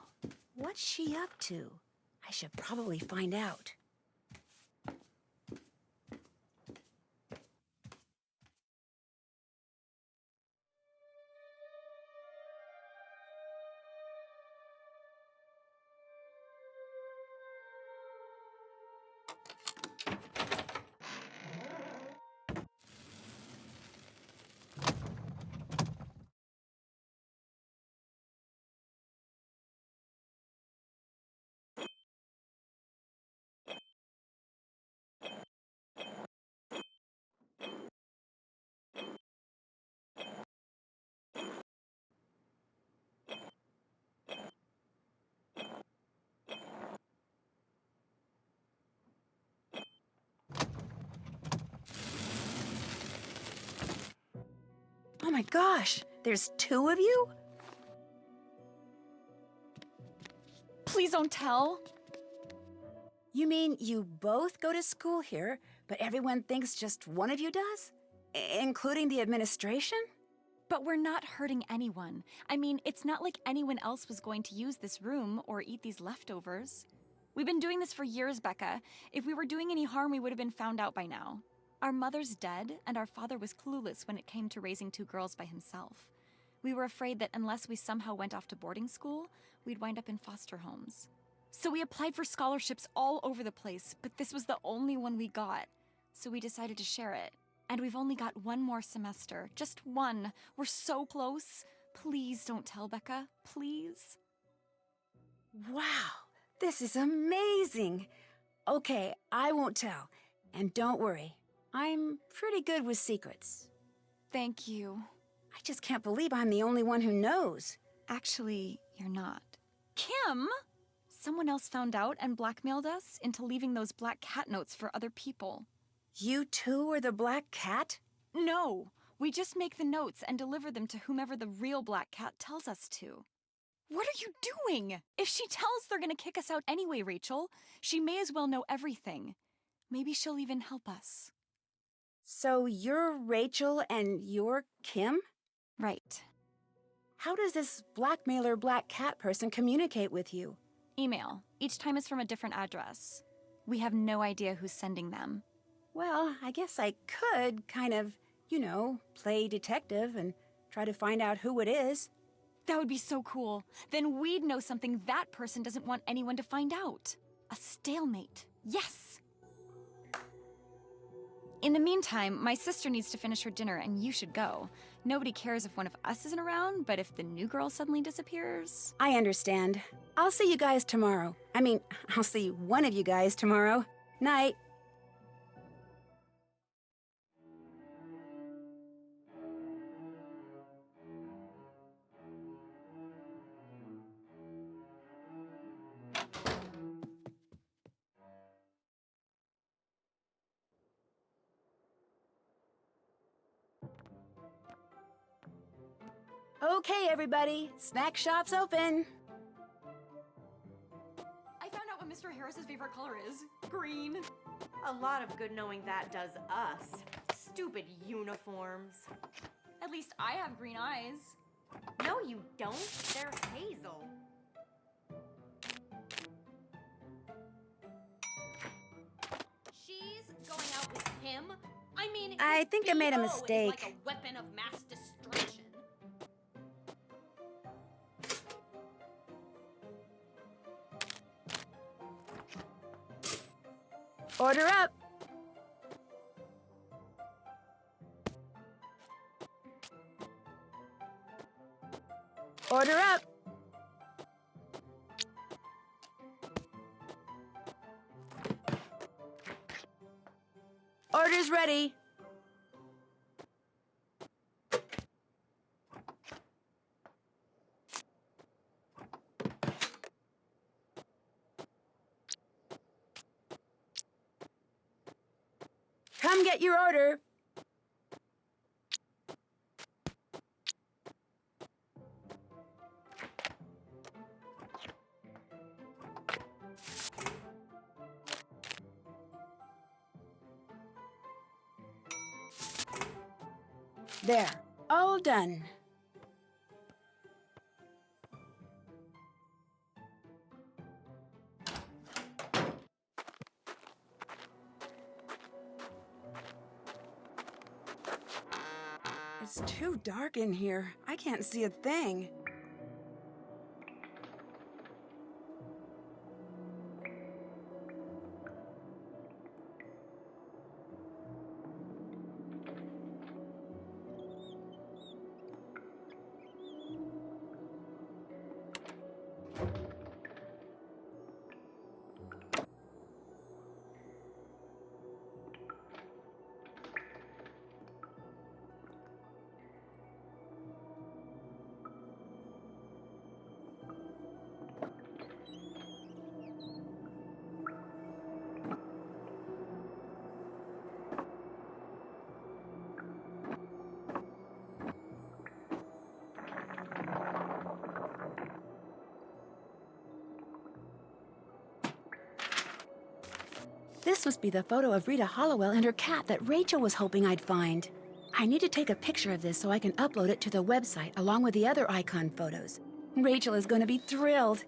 What's she up to? I should probably find out. Oh my gosh, there's two of you? Please don't tell. You mean you both go to school here, but everyone thinks just one of you does? Including the administration? But we're not hurting anyone. I mean, it's not like anyone else was going to use this room or eat these leftovers. We've been doing this for years, Becca. If we were doing any harm, we would have been found out by now. Our mother's dead, and our father was clueless when it came to raising two girls by himself. We were afraid that unless we somehow went off to boarding school, we'd wind up in foster homes. So we applied for scholarships all over the place, but this was the only one we got. So we decided to share it. And we've only got one more semester. Just one. We're so close. Please don't tell, Becca. Please. Wow, this is amazing. Okay, I won't tell. And don't worry, I'm pretty good with secrets. Thank you. I just can't believe I'm the only one who knows. Actually, you're not. Kim! Someone else found out and blackmailed us into leaving those black cat notes for other people. You two are the Black Cat? No, we just make the notes and deliver them to whomever the real Black Cat tells us to. What are you doing? If she tells, they're gonna kick us out anyway, Rachel. She may as well know everything. Maybe she'll even help us. So you're Rachel and you're Kim? Right. How does this blackmailer Black Cat person communicate with you? Email. Each time is from a different address. We have no idea who's sending them. Well, I guess I could kind of, play detective and try to find out who it is. That would be so cool. Then we'd know something that person doesn't want anyone to find out. A stalemate. Yes! In the meantime, my sister needs to finish her dinner and you should go. Nobody cares if one of us isn't around, but if the new girl suddenly disappears... I understand. I'll see you guys tomorrow. I'll see one of you guys tomorrow. Night. Okay, everybody. Snack shop's open. I found out what Mr. Harris's favorite color is. Green. A lot of good knowing that does us. Stupid uniforms. At least I have green eyes. No, you don't. They're hazel. She's going out with him? I think I made a BO mistake. is like a weapon of mass destruction. Order up. Order up. Order's ready. Come get your order. There, all done. It's too dark in here. I can't see a thing. This must be the photo of Rita Hollowell and her cat that Rachel was hoping I'd find. I need to take a picture of this so I can upload it to the website along with the other icon photos. Rachel is going to be thrilled.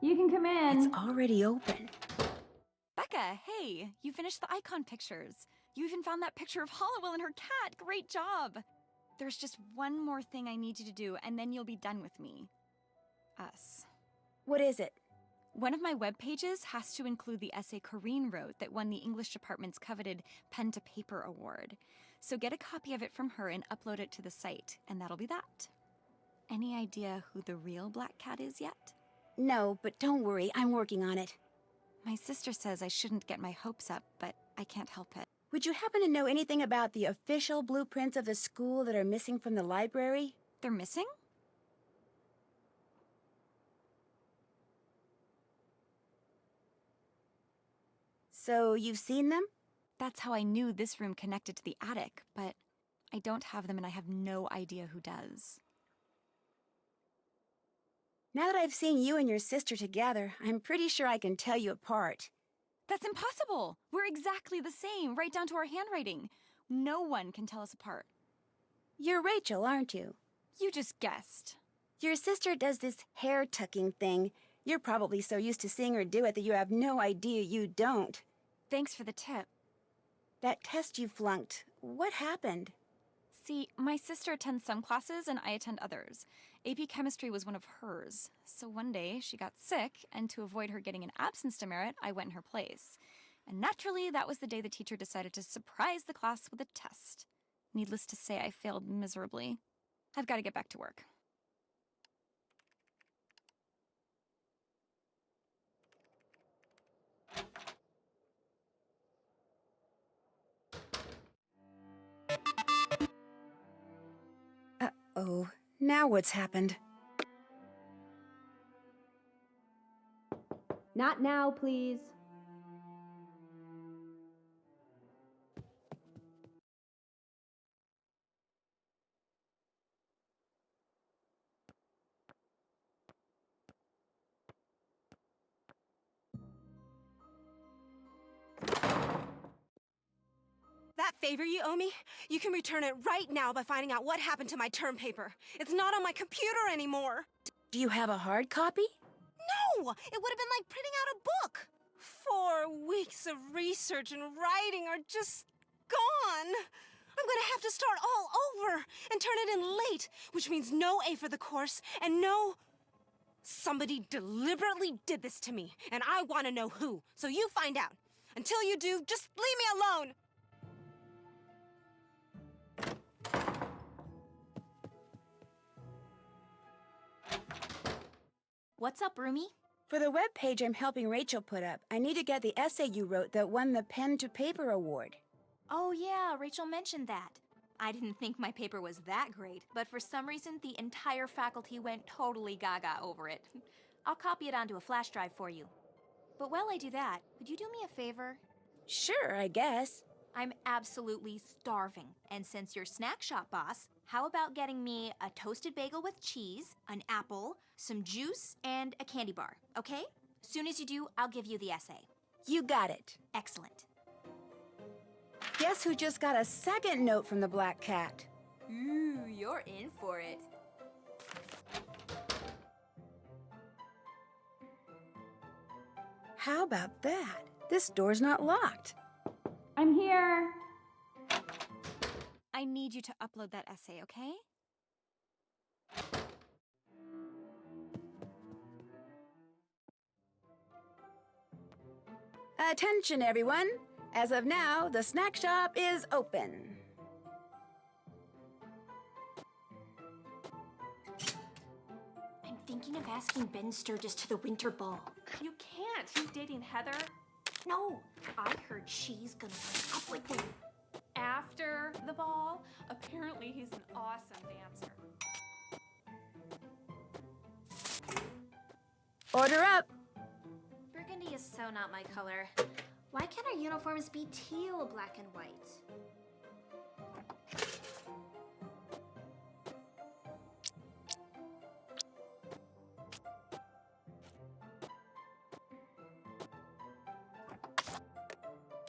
You can come in. It's already open. Becca, hey, you finished the icon pictures. You even found that picture of Hollowell and her cat. Great job. There's just one more thing I need you to do, and then you'll be done with me. Us. What is it? One of my web pages has to include the essay Corrine wrote that won the English department's coveted Pen to Paper award. So get a copy of it from her and upload it to the site, and that'll be that. Any idea who the real black cat is yet? No, but don't worry, I'm working on it. My sister says I shouldn't get my hopes up, but I can't help it. Would you happen to know anything about the official blueprints of the school that are missing from the library? They're missing? So you've seen them? That's how I knew this room connected to the attic, but I don't have them and I have no idea who does. Now that I've seen you and your sister together, I'm pretty sure I can tell you apart. That's impossible! We're exactly the same, right down to our handwriting. No one can tell us apart. You're Rachel, aren't you? You just guessed. Your sister does this hair-tucking thing. You're probably so used to seeing her do it that you have no idea you don't. Thanks for the tip. That test you flunked, what happened? See, my sister attends some classes and I attend others. AP Chemistry was one of hers. So one day, she got sick, and to avoid her getting an absence demerit, I went in her place. And naturally, that was the day the teacher decided to surprise the class with a test. Needless to say, I failed miserably. I've got to get back to work. Uh-oh. Now what's happened? Not now, please. That favor you owe me, you can return it right now by finding out what happened to my term paper. It's not on my computer anymore. Do you have a hard copy? No! It would have been like printing out a book. 4 weeks of research and writing are just gone. I'm gonna have to start all over and turn it in late, which means no A for the course and no... Somebody deliberately did this to me, and I want to know who. So you find out. Until you do, just leave me alone. What's up, Roomie? For the web page I'm helping Rachel put up, I need to get the essay you wrote that won the Pen to Paper award. Oh yeah, Rachel mentioned that. I didn't think my paper was that great, but for some reason the entire faculty went totally gaga over it. I'll copy it onto a flash drive for you. But while I do that, would you do me a favor? Sure, I guess. I'm absolutely starving, and since you're snack shop boss, how about getting me a toasted bagel with cheese, an apple, some juice, and a candy bar, okay? Soon as you do, I'll give you the essay. You got it. Excellent. Guess who just got a second note from the Black Cat? Ooh, you're in for it. How about that? This door's not locked. I'm here. I need you to upload that essay, okay? Attention, everyone. As of now, the snack shop is open. I'm thinking of asking Ben Sturgis to the winter ball. You can't. He's dating Heather. No, I heard she's gonna break up with him. After the ball, apparently he's an awesome dancer. Order up. Burgundy is so not my color. Why can't our uniforms be teal, black, and white?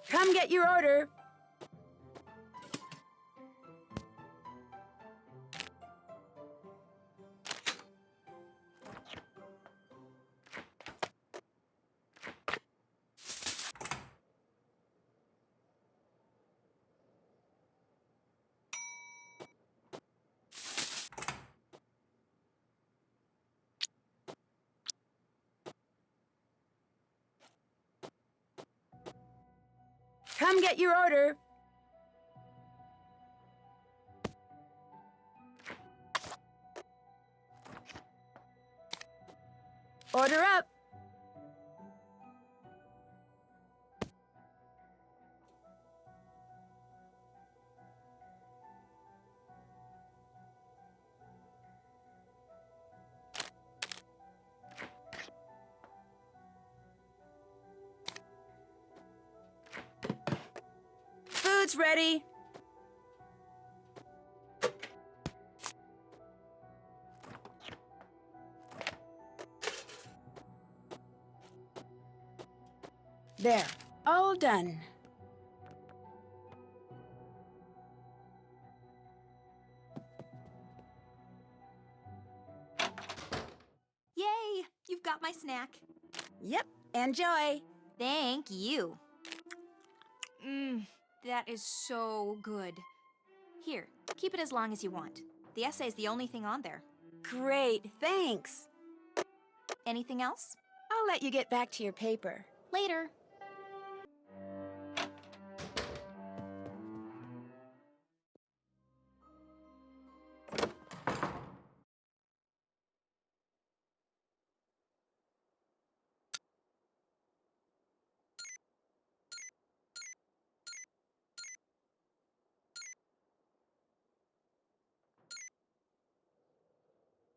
Come get your order. Come get your order. Order up. Food's ready. There, all done. Yay! You've got my snack. Yep, enjoy. Thank you. That is so good. Here, keep it as long as you want. The essay's the only thing on there. Great, thanks. Anything else? I'll let you get back to your paper. Later.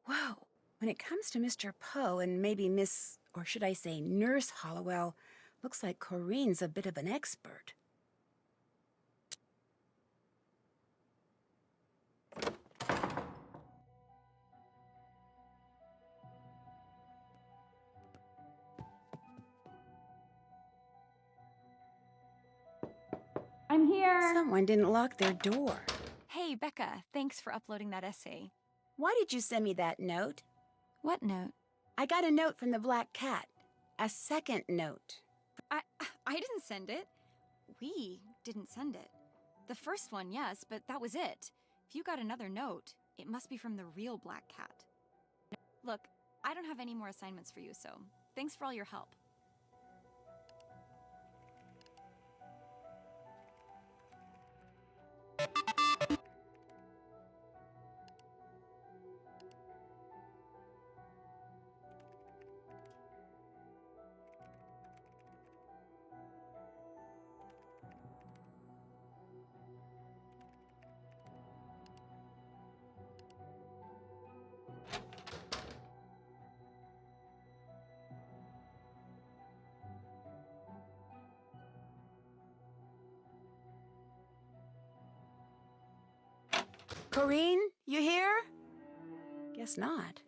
Whoa. When it comes to Mr. Poe and maybe Miss, or should I say Nurse Hollowell, looks like Corinne's a bit of an expert. I'm here. Someone didn't lock their door. Hey, Becca, thanks for uploading that essay. Why did you send me that note? What note? I got a note from the Black Cat. A second note. I didn't send it. We didn't send it. The first one, yes, but that was it. If you got another note, it must be from the real Black Cat. Look, I don't have any more assignments for you, so thanks for all your help. Corinne, you here? Guess not.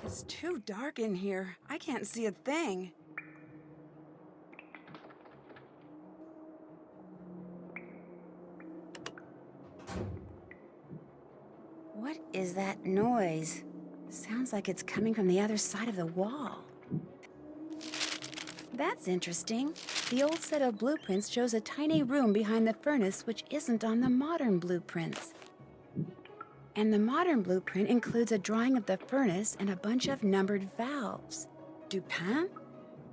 It's too dark in here. I can't see a thing. What is that noise? Sounds like it's coming from the other side of the wall. That's interesting. The old set of blueprints shows a tiny room behind the furnace which isn't on the modern blueprints. And the modern blueprint includes a drawing of the furnace and a bunch of numbered valves. Dupin?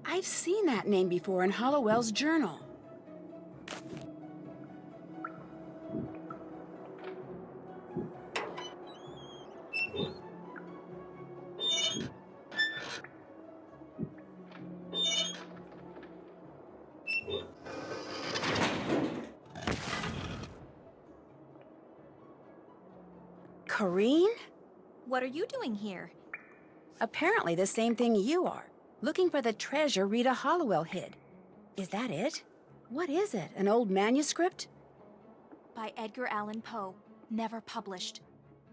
I've seen that name before in Hollowell's journal. Corinne? What are you doing here? Apparently the same thing you are. Looking for the treasure Rita Hollowell hid. Is that it? What is it? An old manuscript? By Edgar Allan Poe. Never published.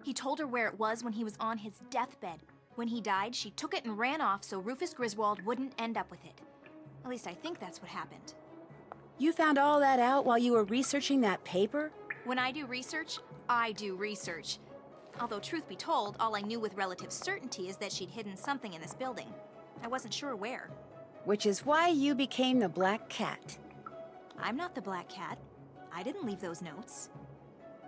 He told her where it was when he was on his deathbed. When he died, she took it and ran off so Rufus Griswold wouldn't end up with it. At least I think that's what happened. You found all that out while you were researching that paper? When I do research, I do research. Although, truth be told, all I knew with relative certainty is that she'd hidden something in this building. I wasn't sure where. Which is why you became the Black Cat. I'm not the Black Cat. I didn't leave those notes.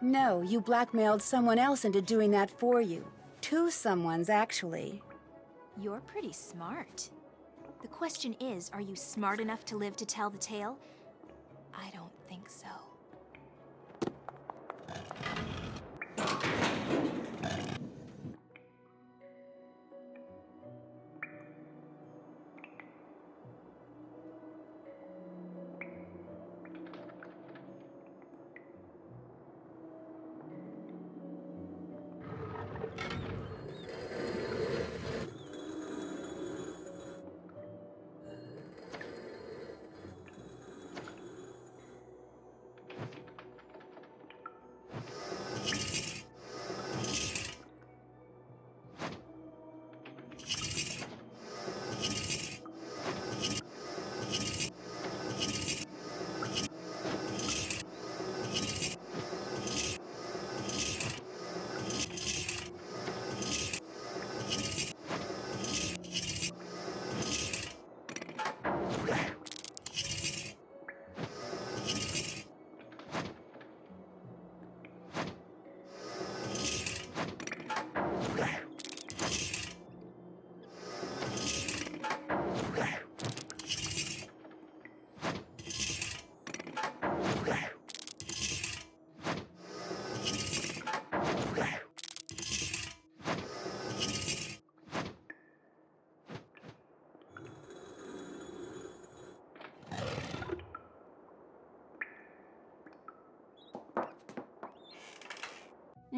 No, you blackmailed someone else into doing that for you. Two someones, actually. You're pretty smart. The question is, are you smart enough to live to tell the tale? I don't think so.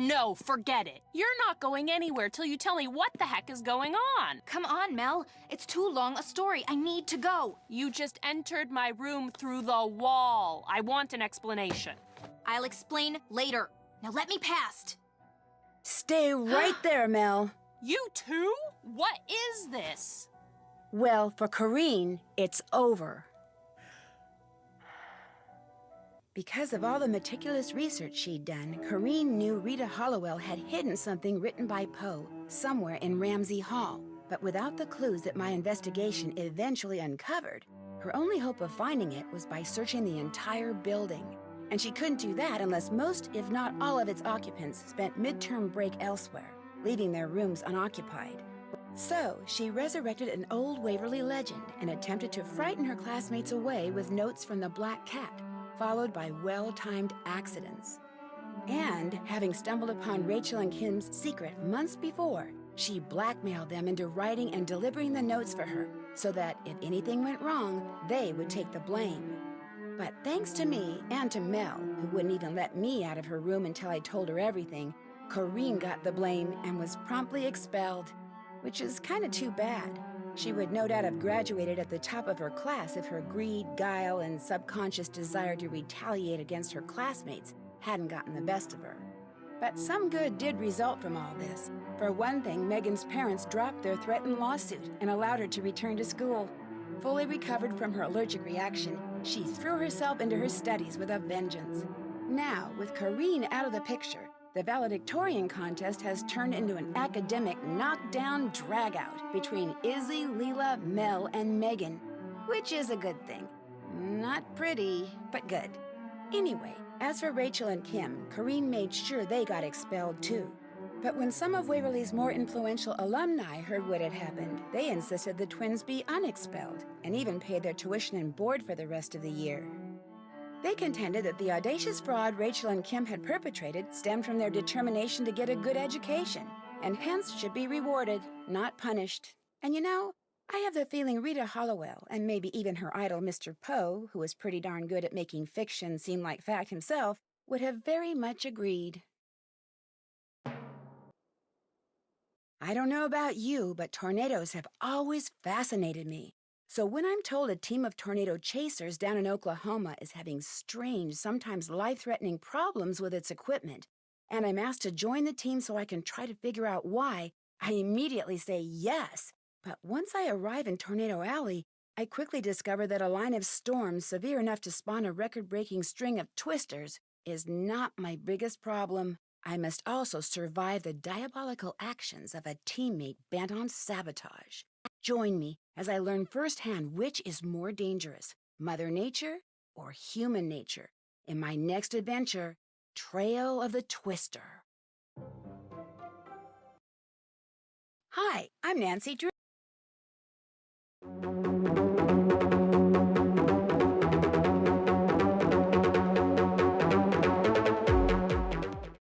No, forget it. You're not going anywhere till you tell me what the heck is going on. Come on, Mel. It's too long a story. I need to go. You just entered my room through the wall. I want an explanation. I'll explain later. Now let me past. Stay right there, Mel. You too? What is this? Well, for Corrine, it's over. Because of all the meticulous research she'd done, Corrine knew Rita Hollowell had hidden something written by Poe somewhere in Ramsey Hall. But without the clues that my investigation eventually uncovered, her only hope of finding it was by searching the entire building. And she couldn't do that unless most, if not all, of its occupants spent midterm break elsewhere, leaving their rooms unoccupied. So, she resurrected an old Waverly legend and attempted to frighten her classmates away with notes from the Black Cat, followed by well-timed accidents. And, having stumbled upon Rachel and Kim's secret months before, she blackmailed them into writing and delivering the notes for her, so that if anything went wrong, they would take the blame. But thanks to me and to Mel, who wouldn't even let me out of her room until I told her everything, Corrine got the blame and was promptly expelled. Which is kind of too bad. She would no doubt have graduated at the top of her class if her greed, guile, and subconscious desire to retaliate against her classmates hadn't gotten the best of her. But some good did result from all this. For one thing, Megan's parents dropped their threatened lawsuit and allowed her to return to school. Fully recovered from her allergic reaction, she threw herself into her studies with a vengeance. Now, with Corrine out of the picture, the valedictorian contest has turned into an academic knockdown dragout between Izzy, Leela, Mel, and Megan, which is a good thing. Not pretty, but good. Anyway, as for Rachel and Kim, Corrine made sure they got expelled too. But when some of Waverly's more influential alumni heard what had happened, they insisted the twins be unexpelled and even paid their tuition and board for the rest of the year. They contended that the audacious fraud Rachel and Kim had perpetrated stemmed from their determination to get a good education, and hence should be rewarded, not punished. And you know, I have the feeling Rita Hollowell, and maybe even her idol Mr. Poe, who was pretty darn good at making fiction seem like fact himself, would have very much agreed. I don't know about you, but tornadoes have always fascinated me. So when I'm told a team of tornado chasers down in Oklahoma is having strange, sometimes life-threatening problems with its equipment, and I'm asked to join the team so I can try to figure out why, I immediately say yes. But once I arrive in Tornado Alley, I quickly discover that a line of storms severe enough to spawn a record-breaking string of twisters is not my biggest problem. I must also survive the diabolical actions of a teammate bent on sabotage. Join me as I learn firsthand which is more dangerous, Mother Nature or human nature, in my next adventure, Trail of the Twister. Hi, I'm Nancy Drew.